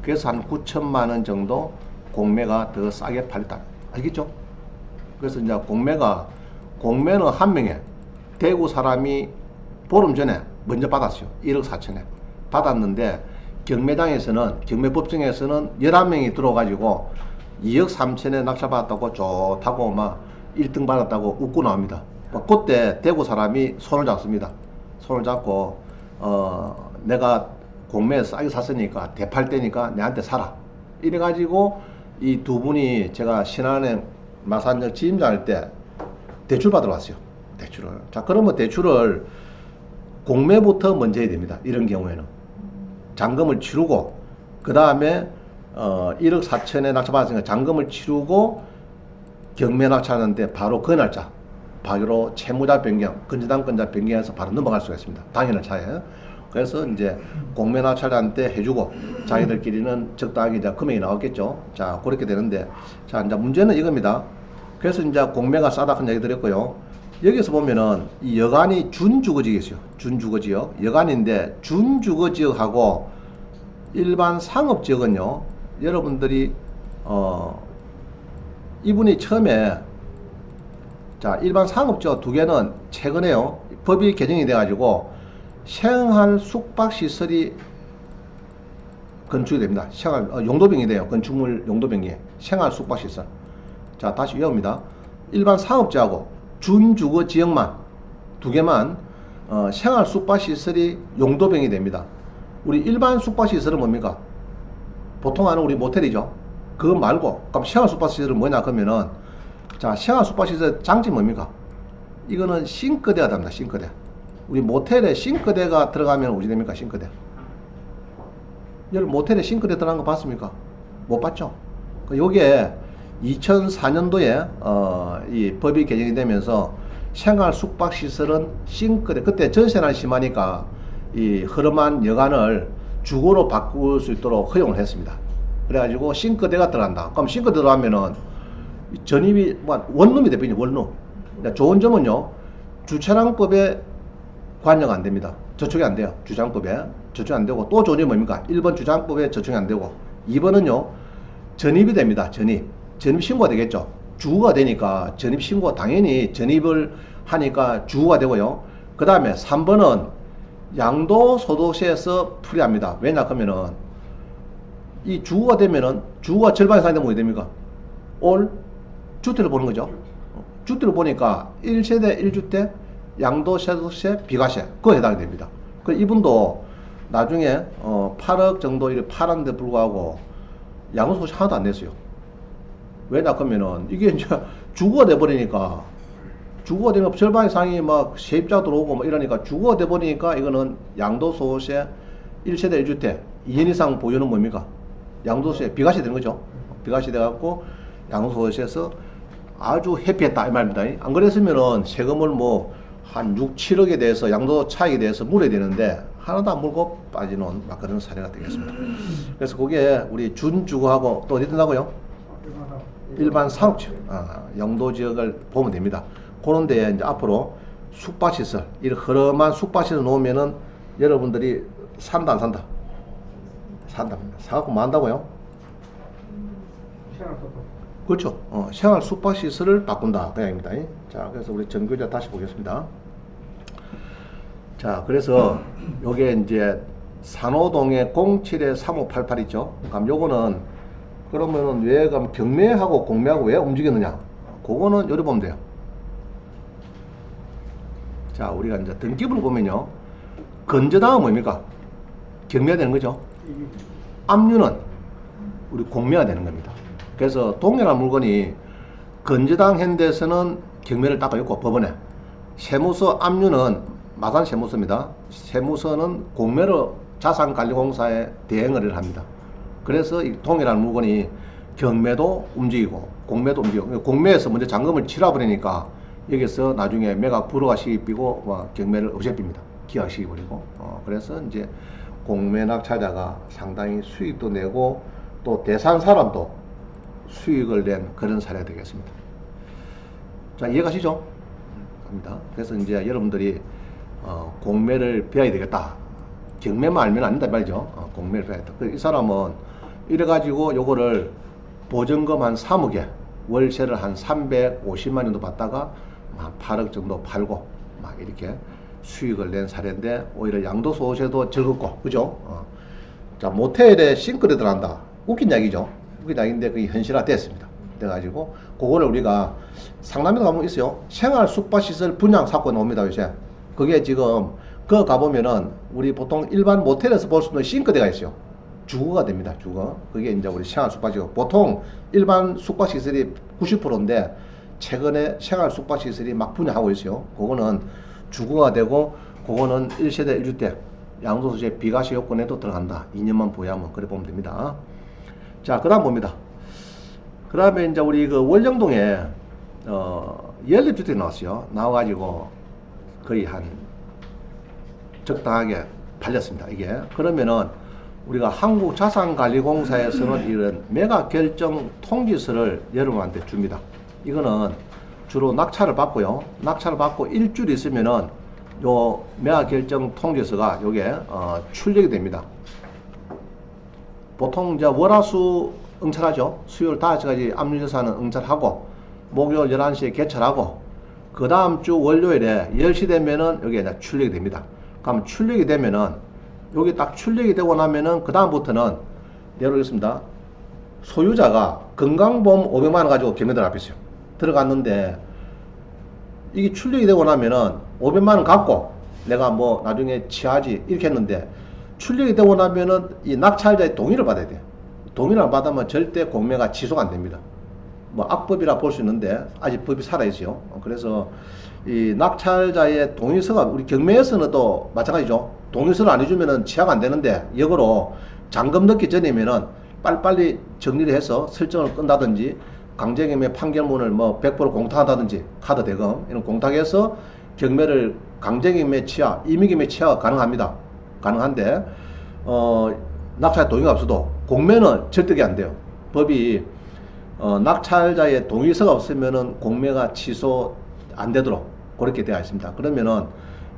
그래서 한 9천만 원 정도 공매가 더 싸게 팔렸다. 알겠죠? 그래서 이제 공매는 한 명에 대구 사람이 보름 전에 먼저 받았어요. 1억 4천에. 받았는데 경매법정에서는 11명이 들어가지고 2억 3천에 낙찰받았다고 좋다고 막 1등 받았다고 웃고 나옵니다. 그때 대구 사람이 손을 잡습니다. 손을 잡고 내가 공매에서 싸게 샀으니까 대팔 때니까 내한테 사라. 이래가지고 이 두 분이 제가 신한은행 마산역 지임장 때 대출 받으러 왔어요. 대출을. 자, 그러면 대출을 공매부터 먼저 해야 됩니다. 이런 경우에는. 잔금을 치르고, 그 다음에 1억 4천에 낙찰받았으니까 잔금을 치르고 경매 낙찰하는데 바로 그 날짜, 바로 채무자 변경, 건저당권자 변경해서 바로 넘어갈 수가 있습니다. 당연한 차에. 그래서 이제 공매 낙찰자한테 해주고 자기들끼리는 적당하게 이제 금액이 나왔겠죠. 자, 그렇게 되는데, 자, 이제 문제는 이겁니다. 그래서 이제 공매가 싸다 한 얘기 드렸고요. 여기서 보면은 이 여간이 준주거지역이 있어요. 준주거지역. 여간인데 준주거지역하고 일반 상업지역은요, 여러분들이 이분이 처음에 자, 일반 상업지역 두 개는 최근에요, 법이 개정이 돼 가지고 생활 숙박시설이 건축이 됩니다. 용도병이 돼요. 건축물 용도병이 생활 숙박시설. 자, 다시 외웁니다. 일반 상업지하고 준주거 지역만 두 개만 생활 숙박시설이 용도병이 됩니다. 우리 일반 숙박시설은 뭡니까? 보통 하는 우리 모텔이죠. 그거 말고 그럼 생활 숙박시설은 뭐냐 그러면은, 자, 생활 숙박시설 장점이 뭡니까? 이거는 싱크대가 됩니다. 싱크대. 우리 모텔에 싱크대가 들어가면 어찌 됩니까? 싱크대. 여러분 모텔에 싱크대 들어간 거 봤습니까? 못 봤죠? 요게 2004년도에 이 법이 개정이 되면서 생활 숙박시설은 싱크대, 그때 전세난 심하니까 이 허름한 여간을 주거로 바꿀 수 있도록 허용을 했습니다. 그래가지고 싱크대가 들어간다. 그럼 싱크대 들어가면은 전입이 원룸이 되거든요. 원룸. 좋은 점은요, 주차장법에 관여가 안 됩니다. 저촉이 안 돼요. 주차장법에 저촉이 안 되고, 또 좋은 점이 뭡니까? 1번 주차장법에 저촉이 안 되고, 2번은요 전입이 됩니다. 전입 신고가 되겠죠. 주거가 되니까 전입 신고, 당연히 전입을 하니까 주거가 되고요. 그 다음에 3번은 양도소득세에서 풀이합니다. 왜냐 하면은 이 주거가 되면은, 주거가 절반 이상이 되면 뭐가 됩니까? 올 주택을 보는 거죠. 주택을 보니까 1세대 1주택 양도소득세 비과세 그거 해당이 됩니다. 그 이분도 나중에 8억 정도 이렇게 팔았는데 불구하고 양도소득세 하나도 안 냈어요. 왜냐 그러면은 이게 이제 주거가 돼버리니까, 주거가 되면 절반 이상이 막 세입자 들어오고 뭐 이러니까 주거가 돼버리니까 이거는 양도소득세 1세대 1주택 2년 이상 보유는 뭡니까? 양도소득세 비과세 되는 거죠. 비과세 돼갖고 양도소득세에서 아주 해피했다 이 말입니다. 안 그랬으면은 세금을 뭐 한 6, 7억에 대해서 양도 차익에 대해서 물어야 되는데 하나도 안 물고 빠지는 막 그런 사례가 되겠습니다. 그래서 그게 우리 준주거하고 또 어디 된다고요? 일반 상업지역, 영도지역을 보면 됩니다. 그런 데에 이제 앞으로 숙박시설, 이런 허름한 숙박시설 놓으면은 여러분들이 산다 안 산다? 산답니다. 사갖고 뭐 한다고요? 그렇죠. 생활 숙박시설을 바꾼다. 그 얘기입니다. 자, 그래서 우리 정규자 다시 보겠습니다. 자, 그래서 요게 이제 산호동에 07-3588 있죠. 그럼 요거는 그러면은 왜 그럼 경매하고 공매하고 왜 움직였느냐? 그거는 요리 보면 돼요. 자, 우리가 이제 등기부를 보면요, 건저당은 뭡니까? 경매가 되는 거죠. 압류는 우리 공매가 되는 겁니다. 그래서 동일한 물건이 건재당 현대에서는 경매를 닦아줬고 법원에 세무서 압류는 마산 세무서입니다. 세무서는 공매로 자산관리공사에 대행을 합니다. 그래서 이 동일한 물건이 경매도 움직이고 공매도 움직이고 공매에서 먼저 잔금을 치러버리니까 여기서 나중에 매각 불허가 시기비고 경매를 없애빕니다. 기각 시기버리고 그래서 이제 공매 낙찰자가 상당히 수익도 내고 또 대상 사람도 수익을 낸 그런 사례가 되겠습니다. 자, 이해가시죠? 합니다. 그래서 이제 여러분들이 공매를 배워야 되겠다. 경매만 알면 안 된다 말이죠. 공매를 배워야겠다. 이 사람은 이래가지고 요거를 보증금 한 3억에 월세를 한 350만 정도 받다가 한 8억 정도 팔고 막 이렇게 수익을 낸 사례인데 오히려 양도소득세도 적었고, 그죠? 자, 모텔에 싱크대 들어간다. 웃긴 이야기죠. 웃긴 이야기인데 그게 현실화 됐습니다. 돼가지고 그거를 우리가 상담에 가보면 있어요. 생활 숙박시설 분양 사건 옵니다 요새. 그게 지금 그 가보면은 우리 보통 일반 모텔에서 볼 수 있는 싱크대가 있어요. 주거가 됩니다. 주거. 그게 이제 우리 생활 숙박시설. 보통 일반 숙박시설이 90%인데 최근에 생활 숙박시설이 막 분양하고 있어요. 그거는 주거가 되고 그거는 1세대 1주택 양도소득세 비과세 요건에도 들어간다. 2년만 보유하면 그래 보면 됩니다. 자, 그 다음 봅니다. 그 다음에 이제 우리 그 월령동에 연립주택이 나왔어요. 나와가지고 거의 한 적당하게 팔렸습니다. 이게 그러면은 우리가 한국자산관리공사에서는 이런 매각 결정 통지서를 여러분한테 줍니다. 이거는 주로 낙찰을 받고요. 낙찰을 받고 일주일 있으면은 요 매각 결정 통지서가 요게 출력이 됩니다. 보통 이제 월화수 응찰하죠. 수요일 5시까지 압류재산은 응찰하고 목요일 11시에 개찰하고 그 다음 주 월요일에 10시 되면은 여기에 이제 출력이 됩니다. 그럼 출력이 되면은 여기 딱 출력이 되고 나면은 그 다음부터는 예를 들겠습니다. 소유자가 건강보험 500만원 가지고 경매들 앞에 있어요. 들어갔는데 이게 출력이 되고 나면은 500만원 갖고 내가 뭐 나중에 취하지 이렇게 했는데 출력이 되고 나면은 이 낙찰자의 동의를 받아야 돼. 동의를 안 받으면 절대 공매가 지속가 안 됩니다. 뭐 악법이라 볼 수 있는데 아직 법이 살아있어요. 그래서 이 낙찰자의 동의서가 우리 경매에서는 또 마찬가지죠. 동의서를 안 해주면은 취하가 안 되는데 역으로 잔금 넣기 전이면은 빨리빨리 정리를 해서 설정을 끈다든지 강제경매 판결문을 뭐 100% 공탁한다든지 카드 대금 이런 공탁해서 경매를 강제경매 취하, 임의경매 취하가 가능합니다. 가능한데 낙찰 동의가 없어도 공매는 절대 안 돼요. 법이 낙찰자의 동의서가 없으면은 공매가 취소 안 되도록 그렇게 되어 있습니다. 그러면은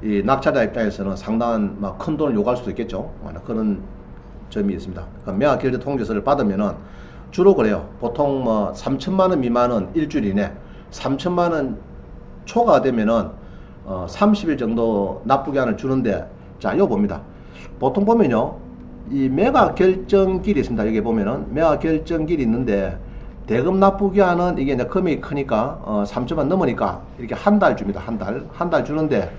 이 낙찰자 입장에서는 상당한 막 큰 돈을 요구할 수도 있겠죠. 그런 점이 있습니다. 매각 결정 통지서를 받으면은 주로 그래요. 보통 뭐 3천만 원 미만은 일주일 이내, 3천만 원 초과 되면은 30일 정도 납부기한을 주는데, 자, 이거 봅니다. 보통 보면요, 이 매각 결정길이 있습니다. 여기 보면은 매각 결정길이 있는데 대금 납부기한은 이게 이제 금액이 크니까 3천만 넘으니까 이렇게 한 달 줍니다. 한 달 주는데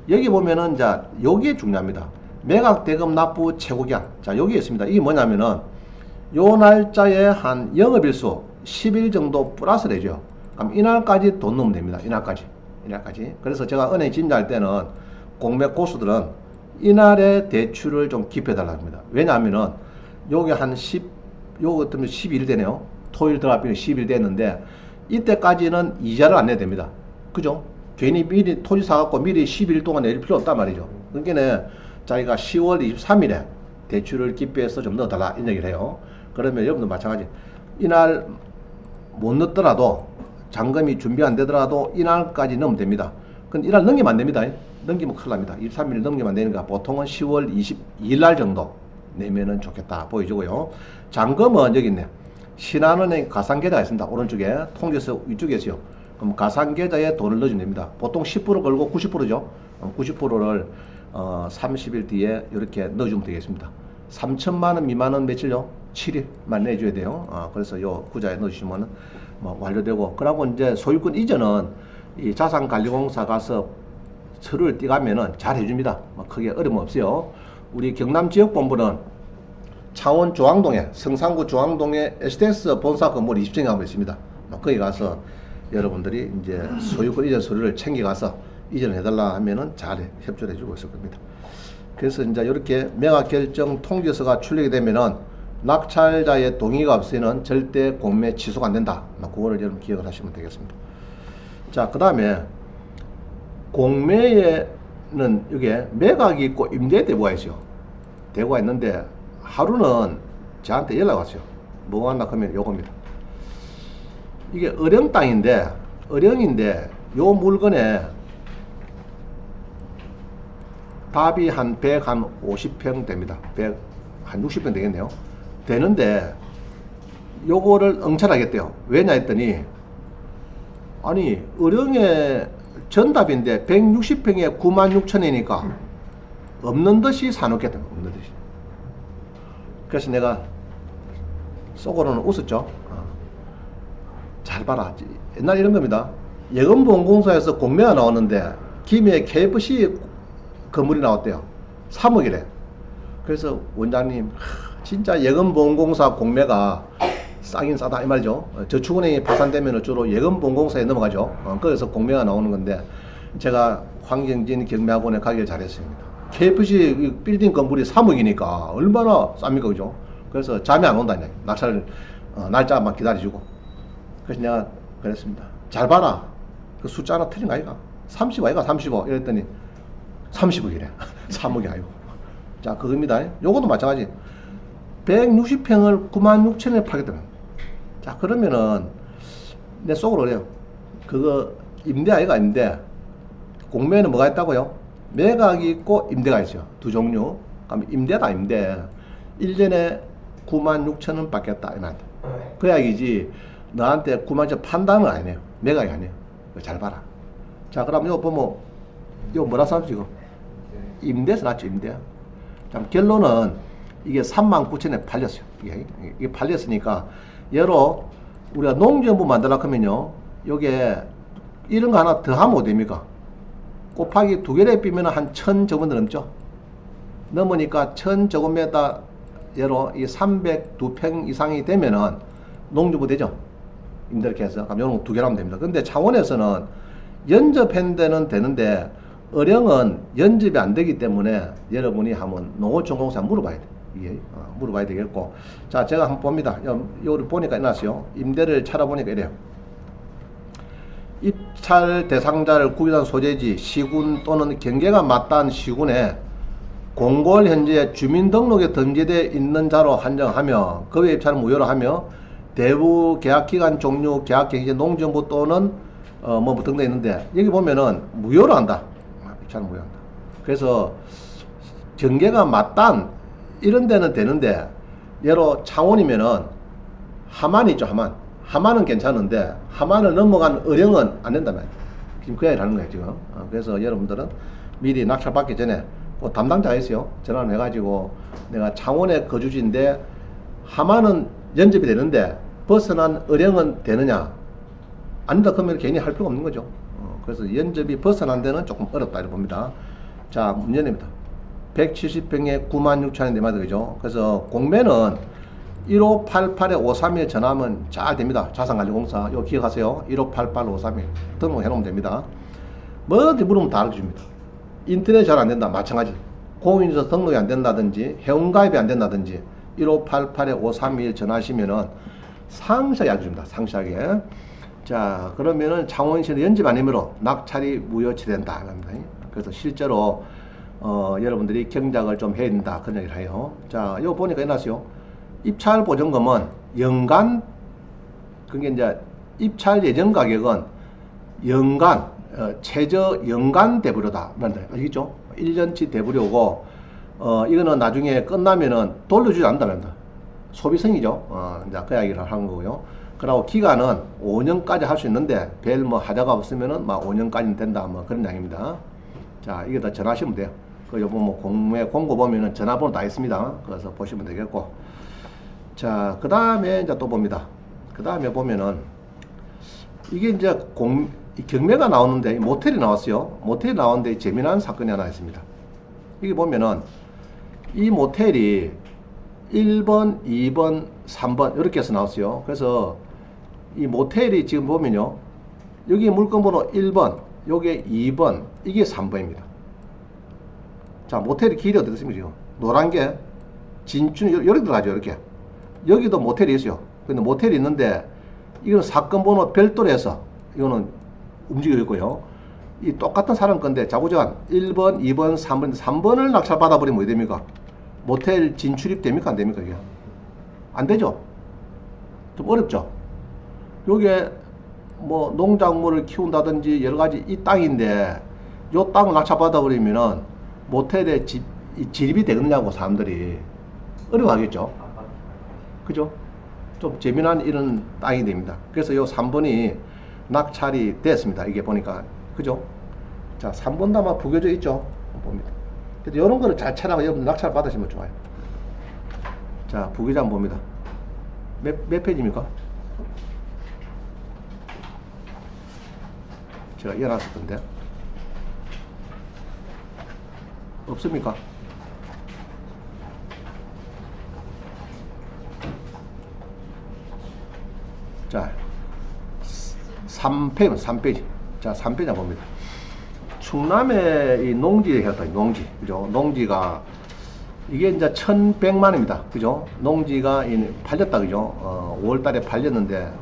여기 보면은 자, 여기에 중요합니다. 매각 대금 납부 최고기한. 자, 여기 있습니다. 이게 뭐냐면은 요 날짜에 한 영업일수 10일 정도 플러스 되죠. 그럼 이날까지 돈 넣으면 됩니다. 이날까지. 그래서 제가 은행 진짜할 때는 공매 고수들은 이날에 대출을 좀 기표해달라고 합니다. 왜냐하면은 요게 한 요거 때문에 12일 되네요. 토요일 들어가면 10일 됐는데 이때까지는 이자를 안 내야 됩니다. 그죠? 괜히 미리 토지 사갖고 미리 12일 동안 내릴 필요 없단 말이죠. 그러니까 자기가 10월 23일에 대출을 기표해서 좀 넣어달라 이런 얘기를 해요. 그러면 여러분도 마찬가지. 이날 못 넣더라도 잔금이 준비 안 되더라도 이날까지 넣으면 됩니다. 근데 이날 넘기면 안 됩니다. 넘기면 큰일 납니다. 23일 넘기면 안 되니까 보통은 10월 22일 날 정도 내면은 좋겠다 보여주고요. 잔금은 여기 있네. 신한은행 가상계좌가 있습니다. 오른쪽에 통지서 위쪽에 있어요. 그럼 가상계좌에 돈을 넣어주면 됩니다. 보통 10% 걸고 90%죠. 90%를 30일 뒤에 이렇게 넣어주면 되겠습니다. 3천만 원 미만은 며칠요? 7일만 내줘야 돼요. 그래서 요 구좌에 넣어주시면 뭐 완료되고, 그러고 이제 소유권 이전은 이 자산관리공사 가서 서류를 띄가면은 잘 해줍니다. 뭐 크게 어려움 없어요. 우리 경남지역본부는 창원 조항동에, 성산구 조항동에 SDS 본사 건물 20층에 한번 있습니다. 거기 가서 여러분들이 이제 소유권 이전 서류를 챙겨가서 이전을 해달라 하면은 잘 협조를 해주고 있을 겁니다. 그래서 이제 이렇게 매각 결정 통지서가 출력이 되면은 낙찰자의 동의가 없이는 절대 공매 취소가 안 된다. 그거를 여러분 기억을 하시면 되겠습니다. 자, 그 다음에 공매에는 이게 매각이 있고 임대 대부가 있어요. 대부가 있는데 하루는 저한테 연락 왔어요. 뭐 한다 하면 요겁니다. 이게 어령 땅인데, 어령인데 요 물건에 답이 한 150평 됩니다. 한 60평 되겠네요. 되는데 요거를 응찰하겠대요. 왜냐 했더니 아니 어령의 전답인데 160평에 96,000원이니까 없는 듯이 사놓겠다. 없는 듯이. 그래서 내가 속으로는 웃었죠. 잘 봐라. 옛날 이런 겁니다. 예금보험공사에서 공매가 나왔는데 김해 KFC 건물이 나왔대요. 3억이래. 그래서 원장님 진짜 예금보험공사 공매가 싸긴 싸다 이 말이죠. 저축은행이 파산되면 주로 예금보험공사에 넘어가죠. 그래서 공매가 나오는 건데 제가 황경진 경매학원에 가길 잘했습니다. KFC 빌딩 건물이 3억이니까 얼마나 쌉니까, 그죠? 그래서 잠이 안 온다냐. 낙찰 날짜만 기다려주고. 그래서 내가 그랬습니다. 잘 봐라. 그 숫자 하나 틀린 거 아이가? 30 아이가? 35 이랬더니 30억이래. 3억이 아니고. 자, 그겁니다. 요것도 마찬가지. 160평을 96,000원에 팔겠다. 자, 그러면은 내 속으로 그래요. 그거 임대 아이가 임대. 공매는 뭐가 있다고요? 매각이 있고 임대가 있어요. 두 종류. 그럼 임대다 임대. 1년에 96,000원 받겠다 이 말이다. 그 이야기지. 너한테 96,000원 판다는 아니네요. 매각이 아니에요. 잘 봐라. 자, 그럼 이거 보면 이거 뭐라 써놨지 지금? 임대에서 났죠, 임대. 자, 결론은 이게 39,000원에 팔렸어요. 이게 팔렸으니까 얘로 우리가 농지연부 만들려고 하면요, 요게 이런 거 하나 더 하면 어딥니까? 곱하기 2개를 빼면 한 1,000제곱미터 넘죠. 넘으니까 1,000제곱미터 얘로 이 302평 이상이 되면은 농지부 되죠. 임대를 해서 그럼 요런 2개로 하면 됩니다. 근데 창원에서는 연접한 데는 되는데 어령은 연접이 안 되기 때문에 여러분이 한번 농어촌공사 물어봐야 돼. 이게 물어봐야 되겠고. 자, 제가 한번 봅니다. 요를 보니까 이났어요. 임대를 찾아보니까 이래요. 입찰 대상자를 구별한 소재지 시군 또는 경계가 맞닿은 시군에 공고를 현재 주민등록에 등재되어 있는 자로 한정하며 그 외 입찰을 무효로 하며 대부 계약기간 종료 계약갱신 농정부 또는 뭐 등록되어 있는데 여기 보면은 무효로 한다. 입찰을 무효한다. 그래서 경계가 맞닿은 이런 데는 되는데 예로 창원이면은 하만이 있죠. 하만은 괜찮은데 하만을 넘어간 어령은 안 된단 말이에요. 지금 그 얘기를 하는 거예요 지금. 그래서 여러분들은 미리 낙찰 받기 전에 담당자가 있어요. 전화를 해가지고 내가 창원의 거주지인데 하만은 연접이 되는데 벗어난 어령은 되느냐 안 된다 그러면 괜히 할 필요가 없는 거죠. 그래서 연접이 벗어난 데는 조금 어렵다 이렇게 봅니다. 자, 문제입니다. 170평에 96,000원인데 말이죠. 그죠? 그래서 공매는 1588-531에 전화하면 잘 됩니다. 자산관리공사. 이거 기억하세요. 1588-531 등록해 놓으면 됩니다. 뭐든지 물으면 다 알려줍니다. 인터넷 잘 안 된다. 마찬가지. 공인인증서 등록이 안 된다든지 회원가입이 안 된다든지 1588-531 전화하시면은 상세하게 알려줍니다. 상세하게. 자, 그러면은 창원시는 연집 아니면 낙찰이 무효치된다. 그래서 실제로 여러분들이 경작을 좀 해야 된다. 그런 얘기를 해요. 자, 이거 보니까 이나시요. 입찰 보증금은 연간, 그게 이제 입찰 예정 가격은 연간, 최저 연간 대부료다. 아시겠죠? 1년치 대부료고, 이거는 나중에 끝나면은 돌려주지 않는다. 소비성이죠. 이제 그 이야기를 하는 거고요. 그리고 기간은 5년까지 할 수 있는데, 별 뭐 하자가 없으면은 막 5년까지는 된다. 뭐 그런 이야기입니다. 자, 이게 다 전화하시면 돼요. 그 요번 뭐 공매 공고 보면은 전화번호 다 있습니다. 그래서 보시면 되겠고. 자, 그 다음에 이제 또 봅니다. 그 다음에 보면은 이게 이제 경매가 나오는데 모텔이 나왔어요. 모텔이 나오는데 재미난 사건이 하나 있습니다. 이게 보면은 이 모텔이 1번, 2번, 3번 이렇게 해서 나왔어요. 그래서 이 모텔이 지금 보면요, 여기 물건번호 1번, 요게 2번, 이게 3번입니다. 자, 모텔이 길이 어떻게 됐습니까? 지금 노란 게 진춘 여기 들어가죠. 이렇게 여기도 모텔이 있어요. 근데 모텔이 있는데 이거는 사건 번호 별도로 해서 이거는 움직이고 있고요. 이 똑같은 사람 건데 자구전 1번, 2번, 3번, 3번을 낙찰 받아버리면 뭐 됩니까? 모텔 진출입 됩니까? 안 됩니까? 이게 안 되죠. 좀 어렵죠. 요게 뭐 농작물을 키운다든지 여러 가지 이 땅인데 요 땅을 낙찰 받아버리면은 모텔에 진입이 되겠냐고 사람들이 어려워하겠죠. 그죠? 좀 재미난 이런 땅이 됩니다. 그래서 요 3번이 낙찰이 됐습니다. 이게 보니까 그죠? 자, 3번도 아마 부겨져 있죠. 봅니다. 그래서 이런 거를 잘 찾아가 여러분들 낙찰 받으시면 좋아요. 자, 부기자 한번 봅니다. 몇 페이지입니까? 제가 열었을 건데 없습니까? 자, 3페이지. 자, 3페이지 한번 봅니다. 충남의 이 농지 했다. 농지. 그죠? 농지가 이게 이제 1100만원입니다. 그죠? 농지가 팔렸다. 그죠? 5월달에 팔렸는데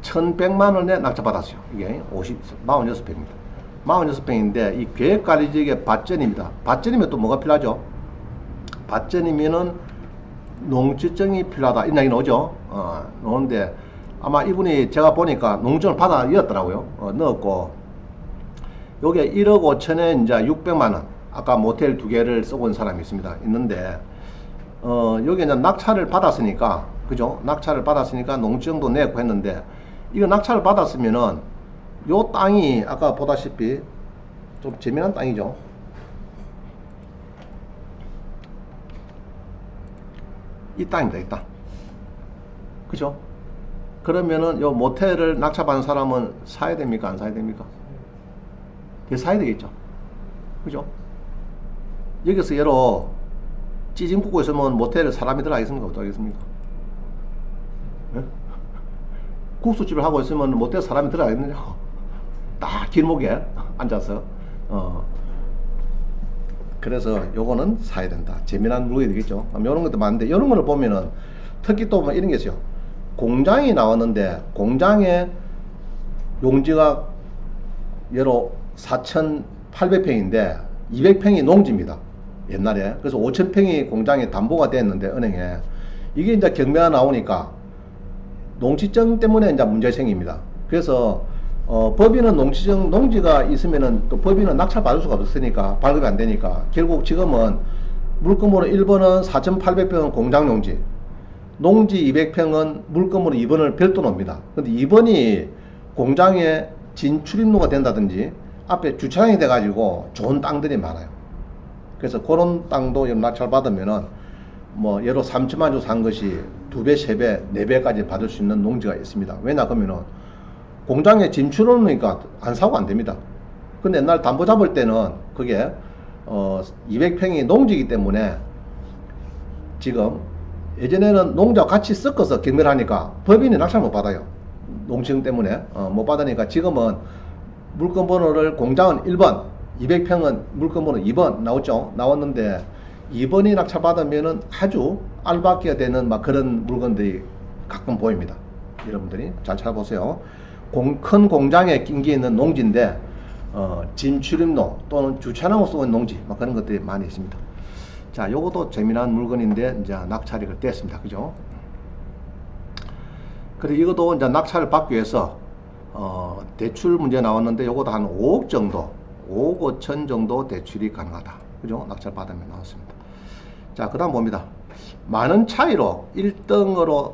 1100만원에 낙찰받았어요. 이게 46평입니다. 46평인데 이 계획관리지역의 밭전입니다. 밭전이면 또 뭐가 필요하죠? 밭전이면은 농지증이 필요하다. 이 이야기 나오죠? 나오는데 아마 이분이 제가 보니까 농지증을 받아 넣었더라고요. 넣었고 요게 1억 5천에 이제 600만원. 아까 모텔 2개를 쓰고 온 사람이 있는데 여기 이제 낙찰을 받았으니까 그죠? 낙찰을 받았으니까 농지증도 내고 했는데 이거 낙찰을 받았으면은 요 땅이 아까 보다시피 좀 재미난 땅이죠. 이 땅입니다. 이 땅. 그죠? 그러면은 요 모텔을 낙찰받은 사람은 사야 됩니까? 안 사야 됩니까? 사야 되겠죠. 그죠? 여기서 예로 찌짐 굽고 있으면 모텔에 사람이 들어가겠습니까? 어떡하겠습니까? 네? 국수집을 하고 있으면 모텔에 사람이 들어가겠느냐고. 딱 길목에 앉아서. 그래서 요거는 사야 된다. 재미난 물건이 되겠죠. 요런 것도 많은데, 요런 거를 보면은 특히 또 뭐 이런 게 있어요. 공장이 나왔는데, 공장에 용지가 예로 4,800평인데 200평이 농지입니다. 옛날에. 그래서 5,000평이 공장에 담보가 됐는데 은행에 이게 이제 경매가 나오니까 농지증 때문에 이제 문제 생깁니다. 그래서 법인은 농지가 있으면은 또 법인은 낙찰 받을 수가 없으니까 발급이 안 되니까 결국 지금은 물건으로 1번은 4,800평은 공장 농지, 농지 200평은 물건으로 2번을 별도 놉니다. 근데 2번이 공장에 진출입로가 된다든지 앞에 주차장이 돼가지고 좋은 땅들이 많아요. 그래서 그런 땅도 낙찰 받으면은 뭐 예로 3천만 주 산 것이 2배, 3배, 4배까지 받을 수 있는 농지가 있습니다. 왜냐 그러면은 공장에 진출하니까 안 사고 안 됩니다. 근데 옛날 담보 잡을 때는 그게 200평이 농지이기 때문에 지금 예전에는 농지와 같이 섞어서 경매를 하니까 법인이 낙찰 못 받아요. 농지증 때문에 못 받으니까 지금은 물건 번호를 공장은 1번, 200평은 물건 번호 2번 나왔죠. 나왔는데 2번이 낙찰 받으면은 아주 알박기가 되는 막 그런 물건들이 가끔 보입니다. 여러분들이 잘 찾아보세요. 큰 공장에 낀 게 있는 농지인데 진출입로 또는 주차장으로 쓰고 있는 농지 막 그런 것들이 많이 있습니다. 자, 요것도 재미난 물건인데 이제 낙찰이 됐습니다. 그죠? 그리고 이것도 이제 낙찰을 받기 위해서 대출 문제 나왔는데 요것도 한 5억 정도, 5억 5천 정도 대출이 가능하다. 그죠? 낙찰 받으면 나왔습니다. 자, 그 다음 봅니다. 많은 차이로 1등으로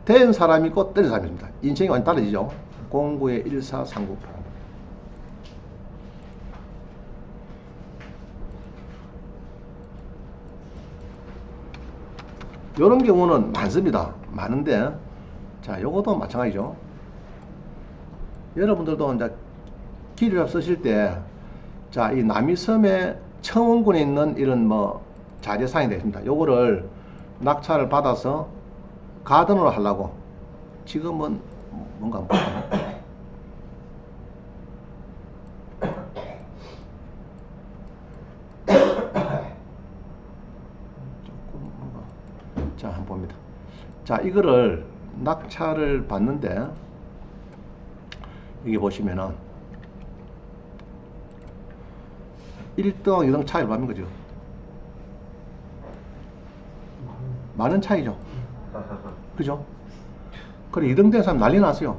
된 사람이 있고 떨어진 사람이 있습니다. 인생이 완전 다르죠. 09의 1439. 요런 경우는 많습니다. 많은데, 자, 요것도 마찬가지죠. 여러분들도 이제 기류잡 쓰실 때, 자, 이 남이섬의 청원군에 있는 이런 뭐 자재사항이 되겠습니다. 요거를 낙찰을 받아서 가든으로 하려고 지금은 뭔가 한번 볼까요? 조금 뭔가 자 한번 봅니다. 자 이거를 낙찰을 받는데 여기 보시면은 1등, 2등 차이를 받는 거죠. 많은 차이죠. 그죠? 그래 2등 된 사람 난리 났어요.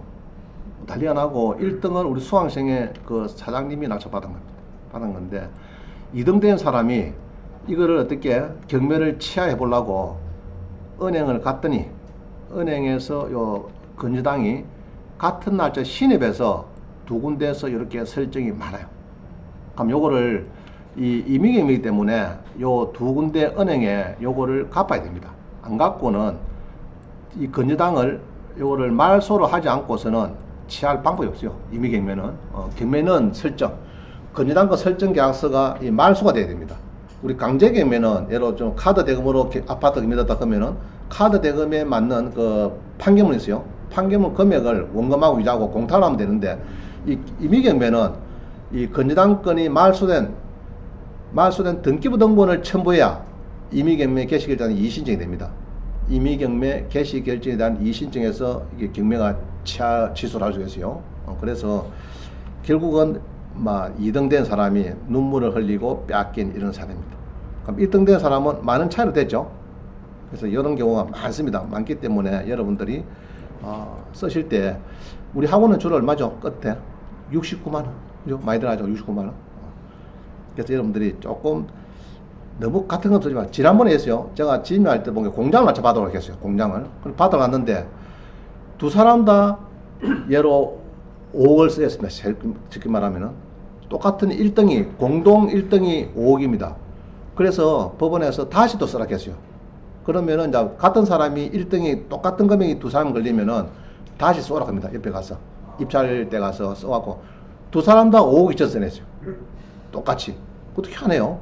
난리가 나고 1등은 우리 수강생의 그 사장님이 낙찰받은 겁니다. 받은 건데 2등 된 사람이 이거를 어떻게 경매를 취하해 보려고 은행을 갔더니 은행에서 요 건주당이 같은 날짜 신입에서 두 군데에서 이렇게 설정이 많아요. 그럼 요거를 이 임의경매이기 때문에 요 두 군데 은행에 요거를 갚아야 됩니다. 안 갚고는 이 건주당을 요거를 말소를 하지 않고서는 취할 방법이 없어요. 임의경매는 경매는 설정, 건주당 그 설정 계약서가 이 말소가 돼야 됩니다. 우리 강제경매는 예로 좀 카드 대금으로 아파트 경매다 그러면은 카드 대금에 맞는 그 판결문이 있어요. 판결문 금액을 원금하고 이자하고 공탁을 하면 되는데 이 임의경매는 이 건주당 건이 말소된 등기부 등본을 첨부해야 임의경매 개시결정이 이의신청이 됩니다. 임의경매 개시결정에 대한 이의신청에서 이게 경매가 취소를 할 수 있어요. 그래서 결국은 2등 된 사람이 눈물을 흘리고 뺏긴 이런 사례입니다. 그럼 1등 된 사람은 많은 차이로 됐죠. 그래서 이런 경우가 많습니다. 많기 때문에 여러분들이 쓰실 때 우리 학원은 주로 얼마죠? 끝에 69만 원. 그죠? 많이 들어가죠. 69만 원. 그래서 여러분들이 조금 너무 같은 건 쓰지 마. 지난번에 했어요. 제가 진료할 때 보니까 공장을 맞춰 받으라고 했어요. 공장을. 받아갔는데 두 사람 다 예로 5억을 쓰였습니다. 쉽게 말하면은 똑같은 1등이 공동 1등이 5억입니다. 그래서 법원에서 다시 또 쓰라고 했어요. 그러면은 이제 같은 사람이 1등이 똑같은 금액이 두 사람 걸리면은 다시 쏘라고 합니다. 옆에 가서 입찰 때 가서 써갖고 두 사람 다 5억 2천 냈어요. 똑같이. 그것도 희한해요.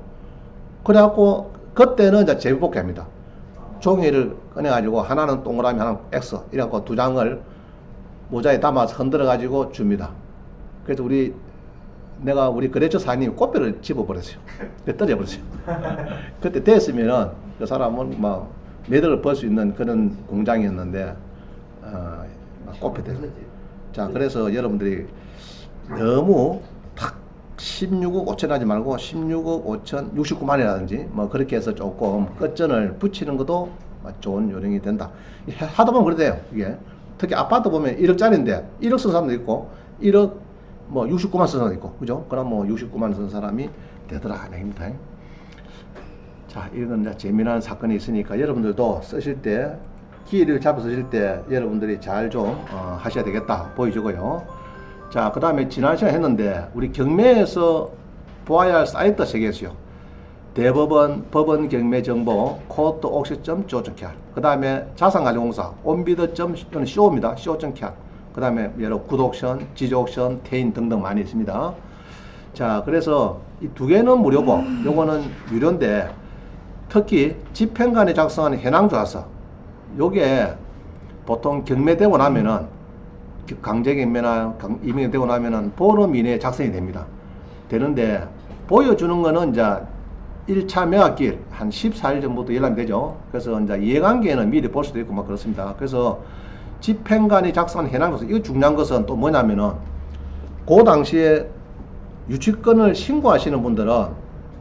그래갖고 그때는 이제 제비뽑기 합니다. 종이를 꺼내가지고 하나는 동그라미 하나는 X 이래갖고 두 장을 모자에 담아서 흔들어가지고 줍니다. 그래서 우리 거래처 사장님이 꽃배를 집어버렸어요. 떨어져버렸어요. 그때 됐으면은 그 사람은 막 매달을 벌 수 있는 그런 공장이었는데 꽃배 됐어요. 자, 그래서 여러분들이 너무 탁 16억 5천 하지 말고 16억 5천 69만이라든지 뭐 그렇게 해서 조금 끝전을 붙이는 것도 좋은 요령이 된다. 하다 보면 그래 돼요. 이게 특히 아파트 보면 1억짜리인데 1억 쓴 사람도 있고 1억 뭐 69만 쓴 사람도 있고 그죠? 그럼 뭐 69만 쓴 사람이 되더라 아닙니다. 자, 이건 이제 재미난 사건이 있으니까 여러분들도 쓰실 때 기회를 잡아서 쓰실 때 여러분들이 잘 좀 하셔야 되겠다 보여주고요. 자, 그 다음에 지난 시간에 했는데 우리 경매에서 보아야 할 사이트 3개 있어요. 대법원 법원 경매 정보 코드 옥시.co.kr 그 다음에 자산관리공사 온비드.co입니다. co.kr 그 다음에 예로 구독션, 지지옥션, 태인 등등 많이 있습니다. 자, 그래서 이 두 개는 무료고 요거는 유료인데 특히 집행관이 작성하는 현황조사서 요게 보통 경매되고 나면은 강제경매나 임의되고 나면은 보름 이내에 작성이 됩니다. 되는데 보여주는 거는 이제 1차 매각일 한 14일 전부터 연락이 되죠. 그래서 이제 이해관계는 미리 볼 수도 있고 막 그렇습니다. 그래서 집행관이 작성한 현황조사 이거 중요한 것은 또 뭐냐면은 그 당시에 유치권을 신고하시는 분들은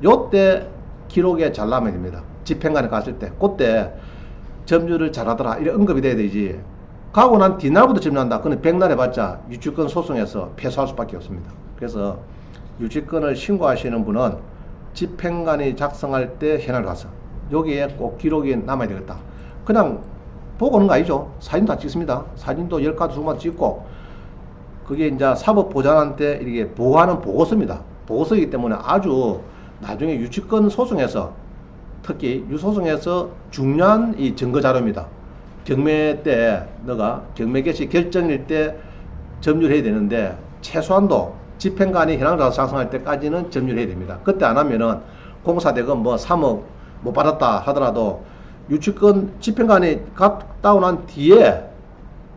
요때 기록에 잘 남아야 됩니다. 집행관에 갔을 때 그때 점유를 잘하더라 이런 언급이 돼야 되지. 가고 난 뒤날부터 점유한다. 그는 백날 해봤자 유치권 소송에서 패소할 수밖에 없습니다. 그래서 유치권을 신고하시는 분은 집행관이 작성할 때 현황을 가서 여기에 꼭 기록이 남아야 되겠다. 그냥 보고 오는 거 아니죠. 사진 다 찍습니다. 사진도 10가지 20가지 찍고 그게 이제 사법보장한테 이렇게 보고하는 보고서입니다. 보고서이기 때문에 아주 나중에 유치권 소송에서 특히 유소송에서 중요한 이 증거 자료입니다. 경매 때 너가 경매 개시 결정일 때 점유를 해야 되는데 최소한도 집행관이 현황조사 작성할 때까지는 점유를 해야 됩니다. 그때 안 하면은 공사대금 뭐 3억 못 받았다 하더라도 유치권 집행관이 각 다운한 뒤에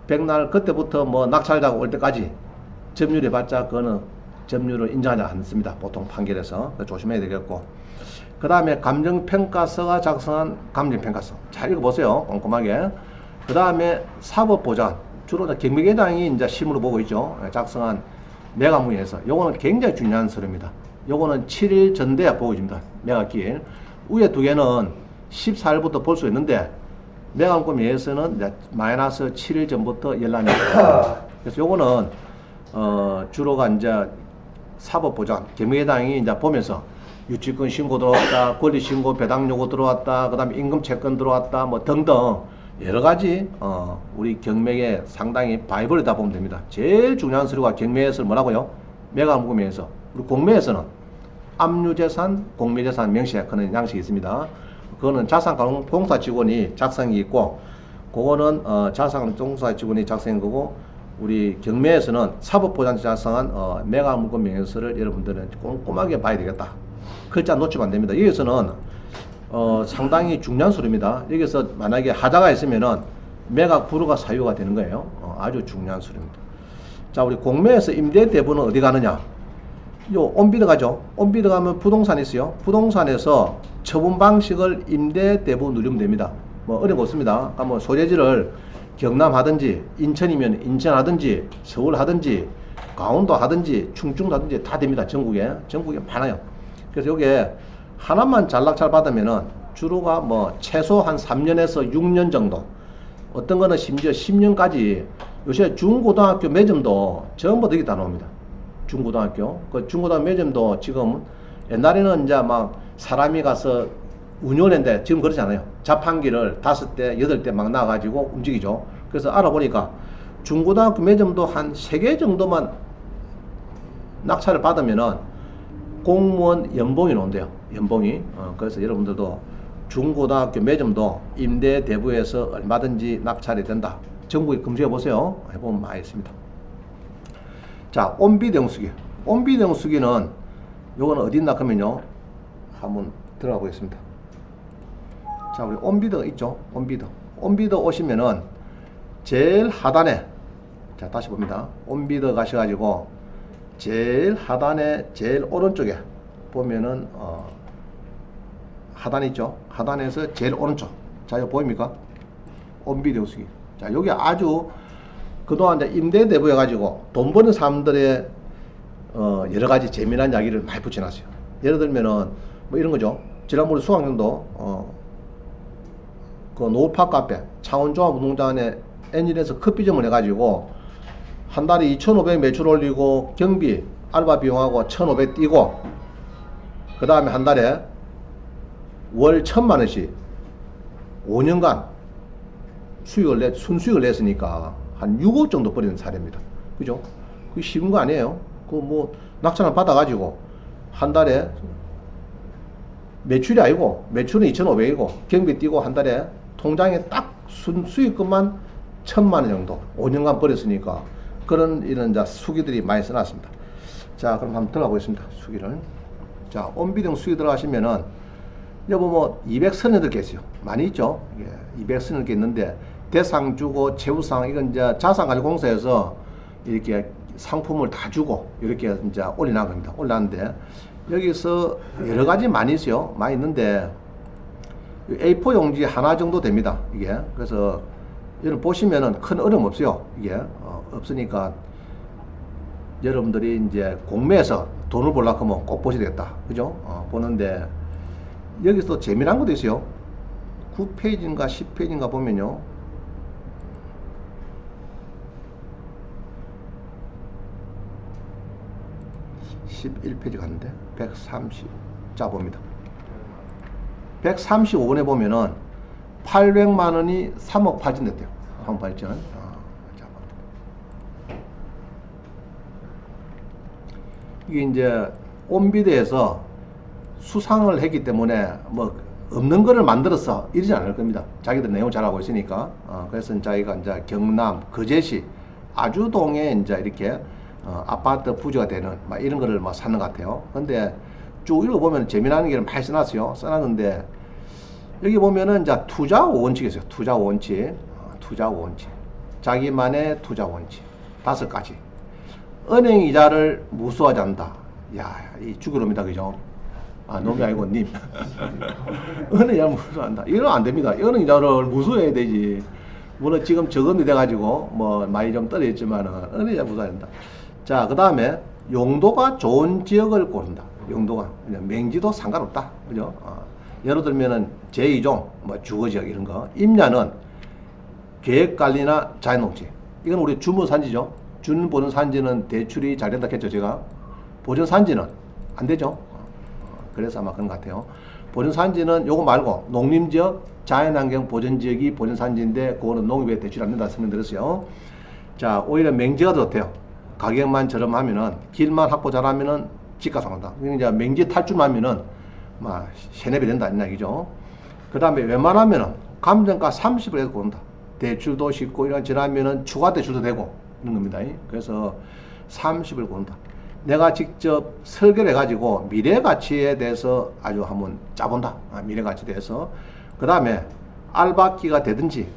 백날 그때부터 뭐 낙찰자가 올 때까지 점유율 해봤자 그거는 점유율을 인정하지 않습니다. 보통 판결에서 조심해야 되겠고, 그 다음에 감정평가서가 작성한 감정평가서 잘 읽어보세요. 꼼꼼하게. 그 다음에 사법보장, 주로 경매계장이 이제 실무로 보고 있죠. 작성한 매각무예서 요거는 굉장히 중요한 서류입니다. 요거는 7일 전대에 보여집니다. 매각기일. 위에 두 개는 14일부터 볼 수 있는데 매각무예에서는 이제 마이너스 7일 전부터 열람이 됩니다. 그래서 요거는 주로가 이제 사법보장, 경매계장이 이제 보면서 유치권 신고 들어왔다, 권리 신고 배당 요구 들어왔다, 그 다음에 임금 채권 들어왔다, 뭐 등등 여러 가지 우리 경매에 상당히 바이블이다 보면 됩니다. 제일 중요한 서류가 경매에서는 뭐라고요? 매각무금에서. 우리 공매에서는 압류재산, 공매재산 명시하는 양식이 있습니다. 그거는 자산가공사 직원이 작성이 있고, 그거는 자산가공사 직원이 작성한 거고, 우리 경매에서는 사법보장이 작성한 매각무금 명예서를 여러분들은 꼼꼼하게 봐야 되겠다. 글자 놓치면 안 됩니다. 여기서는 상당히 중요한 서류입니다. 여기서 만약에 하자가 있으면은 매각 불허가 사유가 되는 거예요. 아주 중요한 서류입니다. 자, 우리 공매에서 임대 대부는 어디 가느냐? 요 온비드 가죠. 온비드 가면 부동산이 있어요. 부동산에서 처분 방식을 임대 대부 누리면 됩니다. 뭐 어려운 거 없습니다. 뭐 소재지를 경남 하든지 인천이면 인천 하든지 서울 하든지 강원도 하든지 충청도 하든지 다 됩니다. 전국에 많아요. 그래서 요게 하나만 잘 낙찰 받으면은 주로가 뭐 최소 한 3년에서 6년 정도, 어떤 거는 심지어 10년까지, 요새 중고등학교 매점도 전부 여기 다 나옵니다. 중고등학교. 그 중고등학교 매점도 지금 옛날에는 이제 막 사람이 가서 운영을 했는데 지금 그렇지 않아요. 자판기를 5대, 8대 막 나와가지고 움직이죠. 그래서 알아보니까 중고등학교 매점도 한 3개 정도만 낙찰을 받으면은 공무원 연봉이 나온대요. 연봉이. 그래서 여러분들도 중고등학교 매점도 임대 대부에서 얼마든지 낙찰이 된다. 전국에 검색해 보세요. 해보면 많이 있습니다. 자, 온비드 영수기. 온비드 영수기는 요거는 어디 있나 그러면요, 한번 들어가 보겠습니다. 자, 우리 온비드가 있죠. 온비드 오시면은 제일 하단에, 자 다시 봅니다. 온비드 가셔가지고 제일 하단에 제일 오른쪽에 보면은 하단 있죠. 하단에서 제일 오른쪽. 자, 이거 보입니까? 온비드 영수기. 자, 여기 아주 그동안 이제 임대 대부해 가지고 돈 버는 사람들의 여러 가지 재미난 이야기를 많이 붙여놨어요. 예를 들면은 뭐 이런 거죠. 지난번에 수학년도 그 노을파크 앞에 창원종합운동장에 엔진에서 커피점을 해가지고 한 달에 2,500 매출 올리고 경비 알바 비용하고 1,500 띄고, 그 다음에 한 달에 월 1,000만 원씩 5년간 순수익을 냈으니까 한 6억 정도 벌이는 사례입니다. 그죠? 그게 쉬운 거 아니에요. 그 뭐 낙찰을 받아가지고 한 달에 매출이 아니고 매출은 2,500이고 경비 띄고 한 달에 통장에 딱 순수익금만 1,000만 원 정도 5년간 벌였으니까 그런 이런 자 수기들이 많이 써놨습니다. 자, 그럼 한번 들어가 보겠습니다. 수기를. 자, 온비등 수기 들어가시면은 여보 뭐 200선이 게 있어요. 많이 있죠. 예, 200선이 있는데 대상 주고 최우상, 이건 이제 자산관리공사에서 이렇게 상품을 다 주고 이렇게 이제 올려놓은 겁니다. 올라는데 여기서 여러 가지 많이 있어요. 많이 있는데 A4 용지 하나 정도 됩니다. 이게. 그래서 여러분 보시면은 큰 어려움 없어요. 이게 없으니까 여러분들이 이제 공매에서 돈을 벌려고 하면 꼭 보셔야 되겠다. 그죠? 보는데 여기서 재미난 것도 있어요. 9페이지인가 10페이지인가 보면요, (11페이지) 갔는데 130 자 봅니다. 135번에 보면은 800만 원이 3억 발전됐대요. 한번 발전. 자, 이게 이제 온비드에서 수상을 했기 때문에 뭐 없는 거를 만들어서 이러지 않을 겁니다. 자기들 내용 잘 알고 있으니까. 그래서 자기가 이제 경남 거제시 아주동에 이제 이렇게 아파트 부지가 되는 막 이런 거를 막 사는 것 같아요. 근데 쭉 읽어보면 재미나는 게 많이 써놨어요. 써놨는데 여기 보면은 이제 투자 원칙이 있어요. 투자 원칙. 투자 원칙. 자기만의 투자 원칙. 5가지. 은행 이자를 무수하지 않는다. 야, 이 죽을 놈이다. 그죠? 아, 놈이 아니고 님. 은행 이자를 무수한다. 이건 안 됩니다. 은행 이자를 무수해야 되지. 물론 지금 적응이 돼가지고 뭐 많이 좀 떨어졌지만은 은행 이자 무수해야 된다. 자, 그 다음에 용도가 좋은 지역을 고른다. 용도가. 그냥 맹지도 상관없다. 그죠? 예를 들면은 제2종, 뭐 주거지역 이런 거. 임야는 계획관리나 자연농지. 이건 우리 주문산지죠. 준보전산지는 대출이 잘 된다 했죠, 제가. 보전산지는 안 되죠. 그래서 아마 그런 것 같아요. 보전산지는 요거 말고 농림지역, 자연환경 보전지역이 보전산지인데 그거는 농협에 대출이 안 된다 설명드렸어요. 자, 오히려 맹지가 더 좋대요. 가격만 저렴하면은 길만 확보 잘하면은 집값 상한다. 그러니까 맹지 탈출하면은 막 3-4배 된다 이 이야기죠. 그 다음에 웬만하면은 감정가 30을 해서 고른다. 대출도 쉽고 이런 지나면은 추가 대출도 되고 이런 겁니다. 그래서 30을 고른다. 내가 직접 설계를 해가지고 미래 가치에 대해서 아주 한번 짜본다. 미래 가치에 대해서. 그 다음에 알바끼가 되든지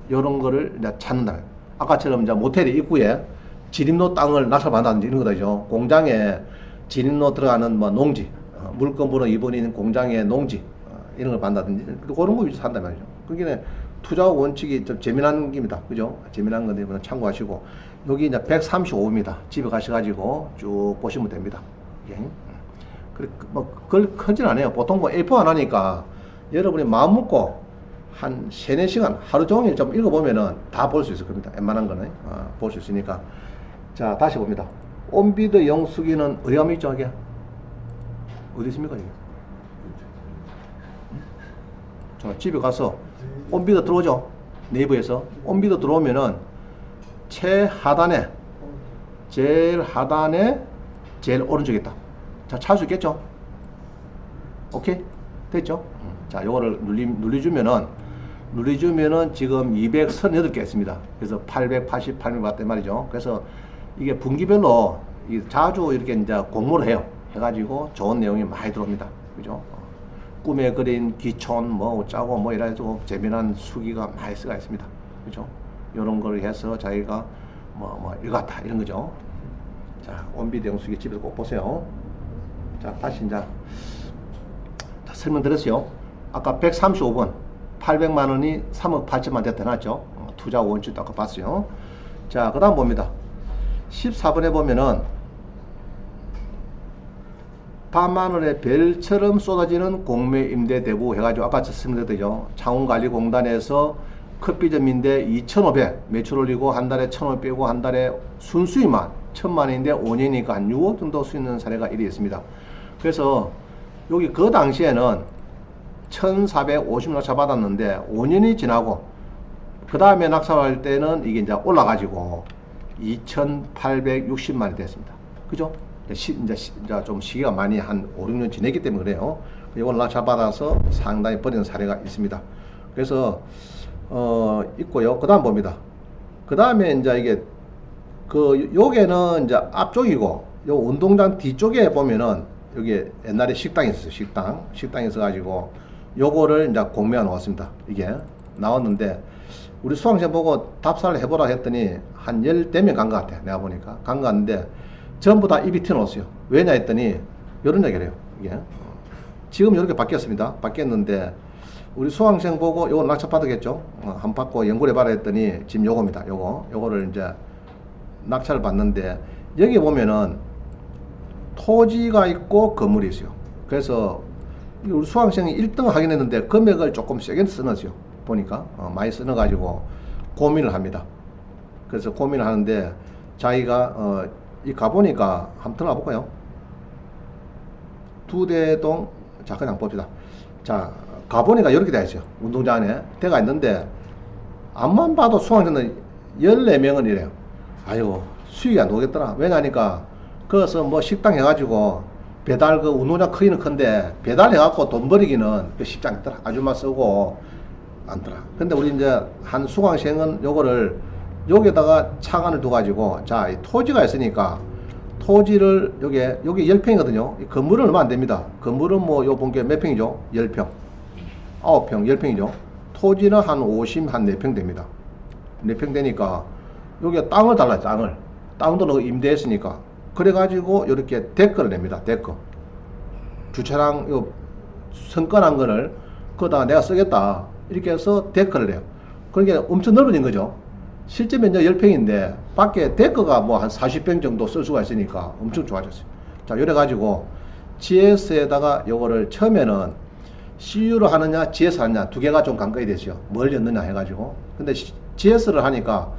이런 거를 이제 찾는다. 아까처럼 이제 모텔의 입구에 진입로 땅을 낙찰받는다든지 이런 거죠. 공장에 진입로 들어가는 뭐 농지, 물건번호 2번이 있는 공장의 농지 이런 걸 받는다든지 그런 거 위주로 산단 말이죠. 그게 투자 원칙이 좀 재미난 겁니다. 그죠? 재미난 건데 이번에 참고하시고 여기 이제 135입니다. 집에 가셔가지고 쭉 보시면 됩니다. 예. 그래, 뭐, 그걸 크진 않아요. 보통 뭐 A4 안 하니까 여러분이 마음 먹고 한 3-4시간 하루 종일 좀 읽어보면은 다 볼 수 있을 겁니다. 웬만한 거는 볼 수 있으니까. 자, 다시 봅니다. 온비드 영수기는 어디 가면 있죠, 이게? 어디 있습니까, 이게? 자, 집에 가서 온비드 들어오죠? 네이버에서. 온비드 들어오면은 최하단에, 제일 하단에, 제일 오른쪽에 있다. 자, 찾을 수 있겠죠? 오케이? 됐죠? 자, 요거를 눌러주면은 지금 238개 있습니다. 그래서 888명 봤단 말이죠. 그래서 이게 분기별로 자주 이렇게 이제 공모를 해요. 해가지고 좋은 내용이 많이 들어옵니다. 그죠? 꿈에 그린 기촌, 뭐, 어쩌고, 뭐, 이래가지고 재미난 수기가 많이 쓰가 있습니다. 그죠? 요런 걸 해서 자기가 읽었다. 이런 거죠. 자, 온비드 영수기 집에서 꼭 보세요. 자, 다시 이제 설명드렸어요. 아까 135번 800만 원이 3억 8천만 됐다 놨죠. 투자 원칙도 아까 봤어요. 자, 그 다음 봅니다. 14번에 보면은 반만 원의 별처럼 쏟아지는 공매 임대 대부 해가지고 아까 설명드렸죠. 창원관리공단에서 커피점인데 2,500 매출 올리고 한 달에 1,500 빼고 한 달에 순수익만 1,000만 원인데 5년이니까 한 6억 정도 수 있는 사례가 일이 있습니다. 그래서 여기 그 당시에는 1,450 낙찰 받았는데 5년이 지나고 그 다음에 낙찰할 때는 이게 이제 올라가지고 2,860만 원이 됐습니다. 그죠? 이제 좀 시기가 많이 한 5-6년 지냈기 때문에 그래요. 이걸 낙찰 받아서 상당히 버리는 사례가 있습니다. 그래서 있고요. 그 다음 봅니다. 그 다음에 이제 이게 요게는 이제 앞쪽이고 요 운동장 뒤쪽에 보면은 여기 옛날에 식당이 있었어요. 식당이 있어가지고 요거를 이제 공매가 나왔습니다. 이게 나왔는데 우리 수강생 보고 답사를 해보라 했더니 한 14명 간 것 같아. 내가 보니까 간 것 같은데 전부 다 입이 튀어나왔어요. 왜냐 했더니 이런 얘기를 해요. 이게 지금 이렇게 바뀌었습니다. 바뀌었는데 우리 수강생 보고 요거 낙찰 받았겠죠. 한 받고 연구를 해봐라 했더니 지금 요겁니다. 요거를 이제 낙찰을 받는데 여기 보면은 토지가 있고 건물이 있어요. 그래서 우리 수강생이 1등 하긴 했는데 금액을 조금 세게 써놨어요. 보니까 많이 써놔가지고 고민을 합니다. 그래서 고민을 하는데 자기가 이 가보니까 한번 들어가 볼까요? 두대동, 자 그냥 봅시다. 자 가보니까 이렇게 되어 있어요. 운동장 안에 대가 있는데 앞만 봐도 수강생은 14명은 이래요. 아유 수익이 안 오겠더라. 왜냐니까 거기서 뭐 식당 해가지고 배달 그 운동장 크기는 큰데 배달해갖고 돈 벌이기는 쉽지 않더라. 아줌마 쓰고 않더라. 근데 우리 이제 한 수강생은 요거를 여기에다가 차관을 둬가지고 자 이 토지가 있으니까 토지를 여기 10평이거든요. 이 건물은 얼마 안 됩니다. 건물은 뭐 요 본 게 몇 평이죠? 10평. 9평, 10평이죠. 토지는 한 50, 한 4평 됩니다. 4평 되니까 여기가 땅을 달라요. 땅도 너 임대했으니까. 그래가지고 이렇게 데크를 냅니다. 데크. 주차장 요 성건한 거를 그거다가 내가 쓰겠다 이렇게 해서 데크를 해요. 그러니까 엄청 넓어진 거죠. 실제 면적 10평인데 밖에 데크가 뭐 한 40평 정도 쓸 수가 있으니까 엄청 좋아졌어요. 자, 이래 가지고 GS에다가 요거를 처음에는 CU로 하느냐 GS 하느냐 두 개가 좀 관건이 되죠. 뭘 넣느냐 해가지고. 근데 GS를 하니까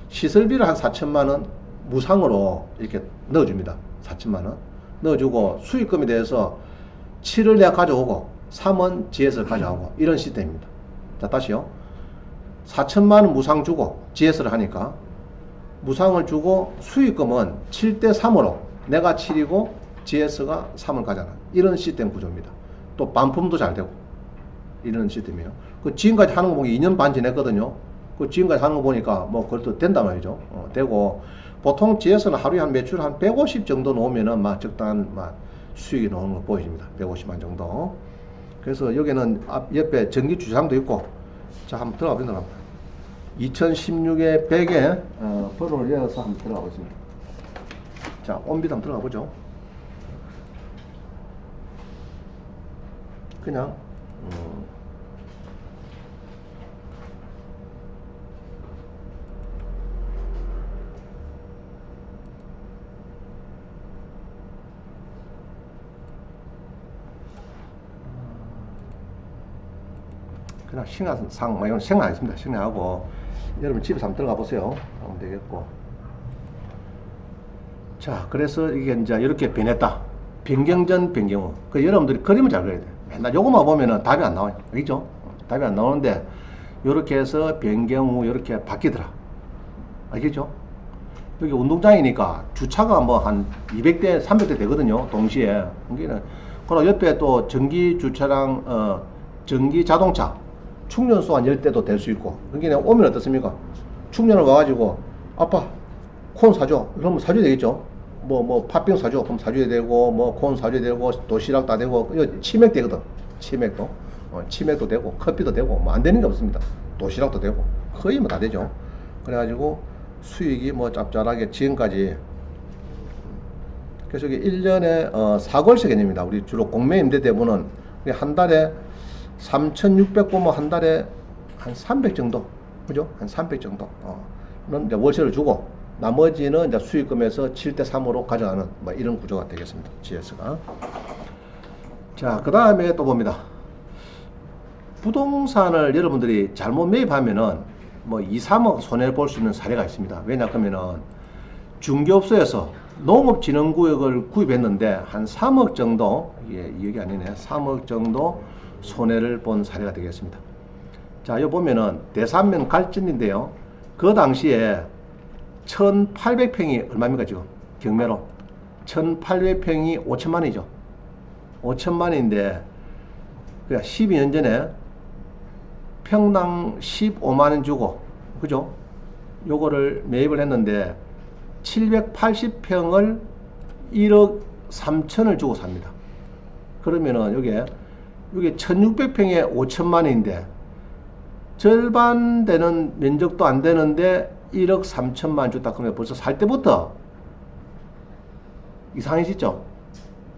시설비를 한 4천만 원 무상으로 이렇게 넣어줍니다. 4천만 원 넣어주고 수익금에 대해서 7을 내가 가져오고 3은 GS를 가져오고 이런 시스템입니다. 자, 다시요. 4천만 원 무상 주고 GS를 하니까 무상을 주고 수익금은 7대 3으로 내가 7이고 GS가 3을 가져가. 이런 시스템 구조입니다. 또 반품도 잘 되고 이런 시스템이에요. 그 지금까지 하는 거 보니 2년 반 지냈거든요. 그 지금까지 하는 거 보니까 뭐 그것도 된단 말이죠. 되고 보통 GS는 하루에 한 매출 한 150 정도 놓으면은 막 적당한 막 수익이 나오는 거 보여집니다. 150만 정도. 그래서 여기는 앞 옆에 전기 주차장도 있고. 자, 한번 들어가 보도록 합니다. 2016에 100에 번호를 열어서 한번 들어가 보겠습니다. 자, 온비도 한번 들어가 보죠. 그냥 그냥 신화상 뭐 이건 생각 안 했습니다. 생각하고 여러분 집에서 한번 들어가 보세요. 하면 되겠고. 자, 그래서 이게 이제 이렇게 변했다. 변경 전 변경 후. 그 여러분들이 그림을 잘 그려야 돼. 맨날 요거만 보면은 답이 안 나와요. 알겠죠? 답이 안 나오는데 요렇게 해서 변경 후 이렇게 바뀌더라. 알겠죠? 여기 운동장이니까 주차가 뭐 한 200대, 300대 되거든요. 동시에. 그러니까 그리고 옆에 또 전기 주차랑 전기 자동차 충전소 한 10대도 될 수 있고. 그러니까 오면 어떻습니까? 충전을 와가지고 아빠 콘 사줘. 그러면 사줘야 되겠죠? 뭐 팥빙 사줘. 그럼 사줘야 되고 뭐 콘 사줘야 되고 도시락 다 되고 이거 치맥 되거든. 치맥도 치맥도 되고 커피도 되고 뭐 안 되는 게 없습니다. 도시락도 되고 거의 뭐 다 되죠. 그래가지고 수익이 뭐 짭짤하게 지금까지. 그래서 이게 1년에 사골세 개념입니다. 우리 주로 공매 임대 대부는 한 달에 3,600 보면 한 달에 한 300 정도, 그죠? 한 300 정도. 는 이제 월세를 주고 나머지는 이제 수익금에서 7대 3으로 가져가는 뭐 이런 구조가 되겠습니다. GS가. 자, 그 다음에 또 봅니다. 부동산을 여러분들이 잘못 매입하면은 뭐 2, 3억 손해를 볼 수 있는 사례가 있습니다. 왜냐 하면은 중개업소에서 농업진흥구역을 구입했는데 한 3억 정도, 이게 2억이 아니네, 3억 정도 손해를 본 사례가 되겠습니다. 자, 여기 보면은 대산면 갈진인데요. 그 당시에 1800평이 얼마입니까 지금 경매로? 1800평이 5천만이죠. 5천만인데 그러니까 12년 전에 평당 15만원 주고, 그죠? 요거를 매입을 했는데 780평을 1억 3천을 주고 삽니다. 그러면은 요게 1600평에 5천만인데 절반 되는 면적도 안 되는데 1억 3천만 줬다 그러면 벌써 살 때부터 이상해지죠?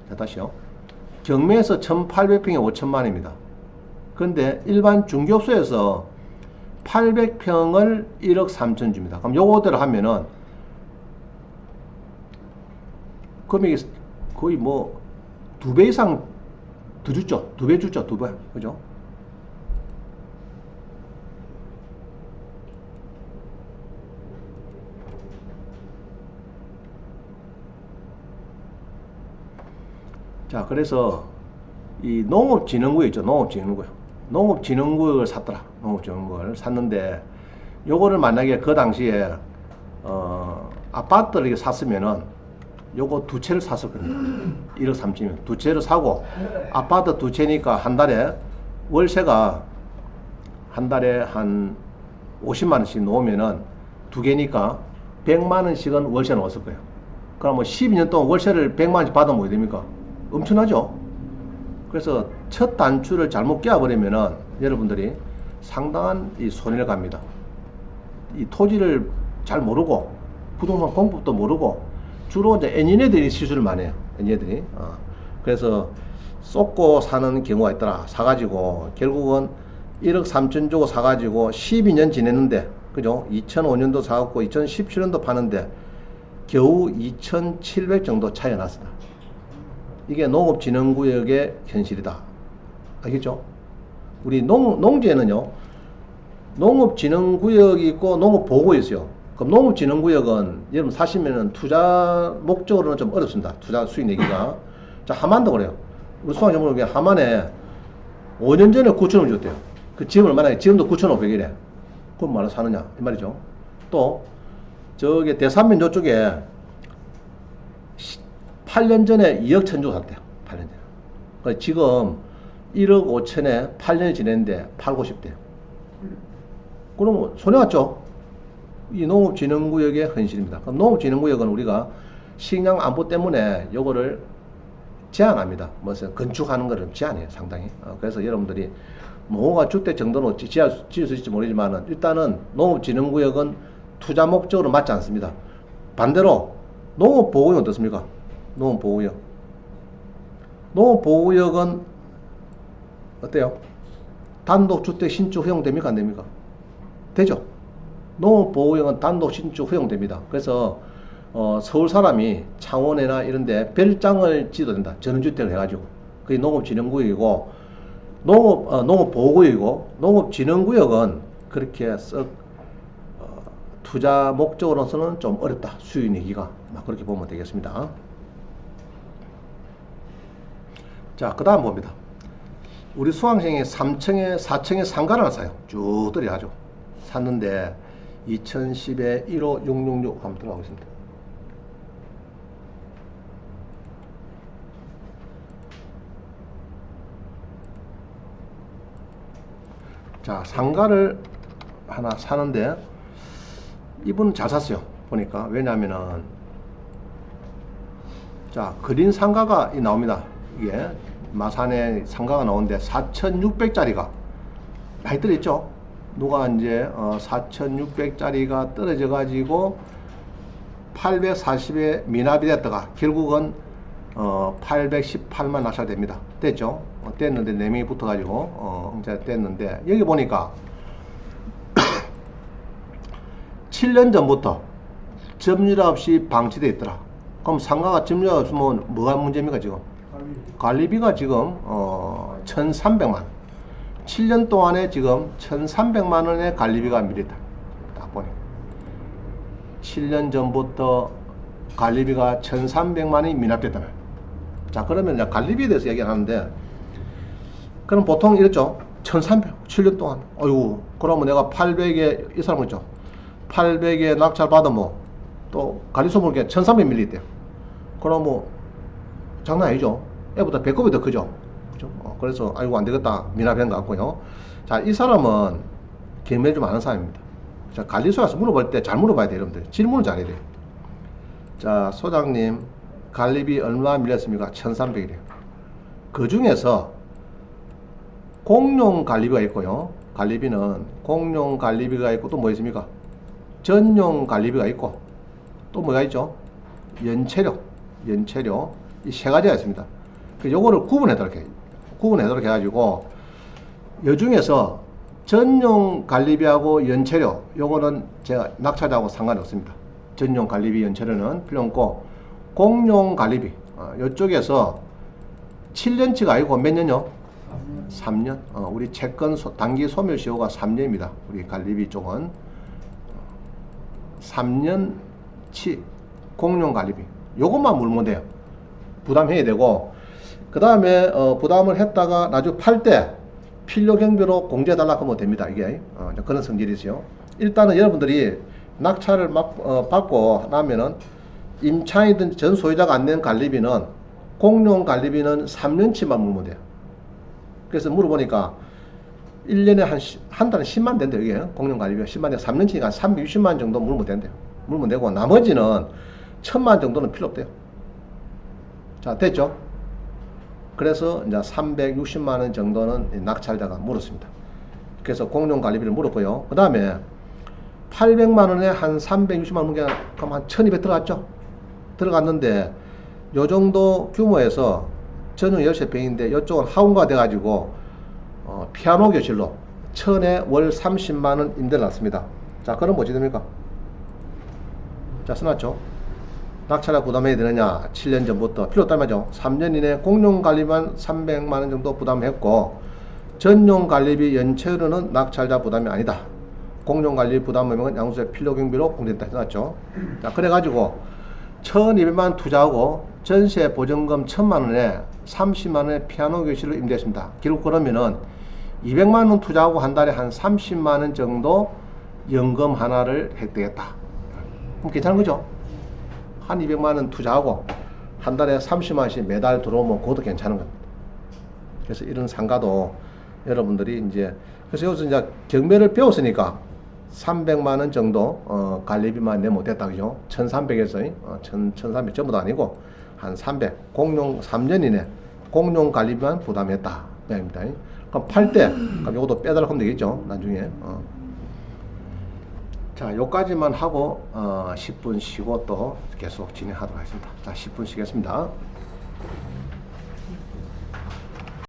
자, 다시요. 경매에서 1800평에 5천만입니다. 근데 일반 중개업소에서 800평을 1억 3천 줍니다. 그럼 요거대로 하면은 금액이 거의 뭐 2배 이상 더 줬죠. 2배 줬죠. 2배. 그죠? 자, 그래서 이 농업진흥구역 있죠. 농업진흥구역. 농업진흥구역을 샀더라. 농업진흥구역을 샀는데 요거를 만약에 그 당시에 아파트를 샀으면은 요거 두 채를 샀을 겁니다. 1억 3천이면 두 채를 사고 아파트 두 채니까 한 달에 월세가 한 달에 한 50만 원씩 놓으면은 두 개니까 100만 원씩은 월세 넣었을 거예요. 그럼 뭐 12년 동안 월세를 100만 원씩 받으면 뭐 됩니까? 엄청나죠? 그래서 첫 단추를 잘못 끼워버리면은 여러분들이 상당한 이 손해를 갑니다. 이 토지를 잘 모르고 부동산 공법도 모르고 주로 이제 애니네들이 시술을 많이 해요. 애니네들이. 그래서 쏟고 사는 경우가 있더라. 사가지고 결국은 1억 3천 주고 사가지고 12년 지냈는데, 그죠? 2005년도 사갖고 2017년도 파는데 겨우 2,700 정도 차이가 났습니다. 이게 농업진흥구역의 현실이다. 알겠죠? 우리 농지에는요, 농업진흥구역이 있고 농업보호구역이 있어요. 그럼 농업진흥구역은 여러분 사시면은 투자 목적으로는 좀 어렵습니다. 투자 수익 내기가. 자, 하만도 그래요. 우리 수강전문에 하만에 5년 전에 9,000원 줬대요. 그 지금 얼마나, 지금도 9,500이래. 그럼 말로 사느냐? 이 말이죠. 또, 저기 대산면 저쪽에 8년 전에 2억 천 주고 샀대요. 8년 전에. 그러니까 지금 1억 5천에 8년이 지냈는데 팔고 싶대요. 그럼 손해 왔죠? 이 농업진흥구역의 현실입니다. 그럼 농업진흥구역은 우리가 식량 안보 때문에 요거를 제한합니다. 무슨 건축하는 거를 제한해요, 상당히. 그래서 여러분들이 뭐가 주택 정도는 지을 수 있을지 모르지만은 일단은 농업진흥구역은 투자 목적으로 맞지 않습니다. 반대로 농업보호구역은 어떻습니까? 농업보호구역. 농업보호구역은 어때요? 단독주택 신축 허용됩니까? 안 됩니까? 되죠? 농업보호구역은 단독 신축 허용됩니다. 그래서 서울 사람이 창원이나 이런데 별장을 지어도 된다. 전원주택을 해가지고. 그게 농업진흥구역이고, 농업보호구역이고, 농업진흥구역은 그렇게 투자 목적으로서는 좀 어렵다. 수익 내기가. 그렇게 보면 되겠습니다. 자, 그 다음 봅니다. 우리 수강생이 3층에, 4층에 상가를 사요. 쭉 들여가지고. 샀는데, 2010에 15666 한번 들어가겠습니다. 자, 상가를 하나 사는데 이분은 잘 샀어요. 보니까. 왜냐면은 자, 그린 상가가 나옵니다. 이게 마산에 상가가 나오는데 4,600짜리가 많이 떨어졌죠. 누가 이제 4,600짜리가 떨어져 가지고 840에 미납이 됐다가 결국은 818만 낙찰됩니다. 됐죠? 됐는데 4명이 붙어가지고 이제 됐는데 여기 보니까 7년 전부터 점유율 없이 방치되어 있더라. 그럼 상가가 점유율 없으면 뭐가 문제입니까 지금? 관리비가 지금 1,300만. 7년 동안에 지금 1,300만 원의 관리비가 밀렸다. 딱 보니 7년 전부터 관리비가 1,300만 원이 미납됐다면, 자, 그러면 이제 관리비에 대해서 얘기를 하는데, 그럼 보통 이랬죠. 1,300, 7년 동안. 어이구, 그러면 내가 800에, 이 사람은 있죠. 800에 낙찰 받으면 또 관리소 모르게 1,300 밀리대요. 그럼 뭐, 장난 아니죠. 애보다 배꼽이 더 크죠. 그죠? 그래서, 아이고, 안 되겠다. 미납한 것 같고요. 자, 이 사람은 경매 좀 아는 사람입니다. 자, 관리소에 가서 물어볼 때 잘 물어봐야 돼요, 여러분들. 질문을 잘해야 돼요. 자, 소장님, 관리비 얼마 밀렸습니까? 1,300이래요. 그 중에서 공용 관리비가 있고요. 관리비는 공용 관리비가 있고 또 뭐 있습니까? 전용 관리비가 있고 또 뭐가 있죠? 연체료 이 세 가지가 있습니다. 요거를 구분해도록 해가지고 요 중에서 전용 관리비하고 연체료 요거는 제가 낙찰자하고 상관이 없습니다. 전용 관리비 연체료는 필요 없고 공용 관리비 요쪽에서 7년치가 아니고 몇 년요? 3년. 우리 채권 단기 소멸시효가 3년입니다. 우리 관리비 쪽은 3년치 공용 관리비 요것만 물면 돼요. 부담해야 되고, 그 다음에 부담을 했다가 나중에 팔 때 필요경비로 공제해달라 하면 됩니다. 이게 그런 성질이 있어요. 일단은 여러분들이 낙찰을 받고 나면은 임차인이든 전 소유자가 안 낸 관리비는, 공용 관리비는 3년치만 물면 돼요. 그래서 물어보니까 1년에 한 달에 10만 된대요. 이게 공용 관리비가 10만 돼. 3년치니까 360만 정도 물면 된대요. 물면 되고 나머지는 1,000만 정도는 필요 없대요. 자, 됐죠? 그래서 이제 360만 원 정도는 낙찰자가 물었습니다. 그래서 공룡 관리비를 물었고요. 그 다음에 800만 원에 한 360만 원 문게 그럼 한 1200 들어갔죠. 들어갔는데 요 정도 규모에서 전용 13평인데 이쪽은 하원가 돼가지고 피아노 교실로 1000에 월 30만 원 임대를 놨습니다. 자, 그럼 뭐지 됩니까? 자, 써놨죠. 낙찰자 부담해야 되느냐? 7년 전부터 필요 없단 말이죠. 3년 이내 공용 관리만 300만 원 정도 부담했고 전용 관리비 연체료는 낙찰자 부담이 아니다. 공용 관리 부담 의무는 양수의 필요 경비로 공제됐다 써놨죠. 자, 그래가지고 1200만 원 투자하고 전세 보증금 1000만 원에 30만 원의 피아노 교실을 임대했습니다. 기록 그러면은 200만 원 투자하고 한 달에 한 30만 원 정도 연금 하나를 획득했다. 그럼 괜찮은 거죠? 한 200만 원 투자하고 한 달에 30만 원씩 매달 들어오면 그것도 괜찮은 겁니다. 그래서 이런 상가도 여러분들이 이제 그래서 여기서 이제 경매를 배웠으니까 300만 원 정도 관리비만 내면 못했다 그죠? 1300에서 1300 전부 다 아니고 한 300 공용 3년 이내 공용 관리비만 부담했다 입니다. 그럼 팔 때 그럼 이것도 빼달라고 하면 되겠죠 나중에. 자, 요까지만 하고 10분 쉬고 또 계속 진행하도록 하겠습니다. 자, 10분 쉬겠습니다.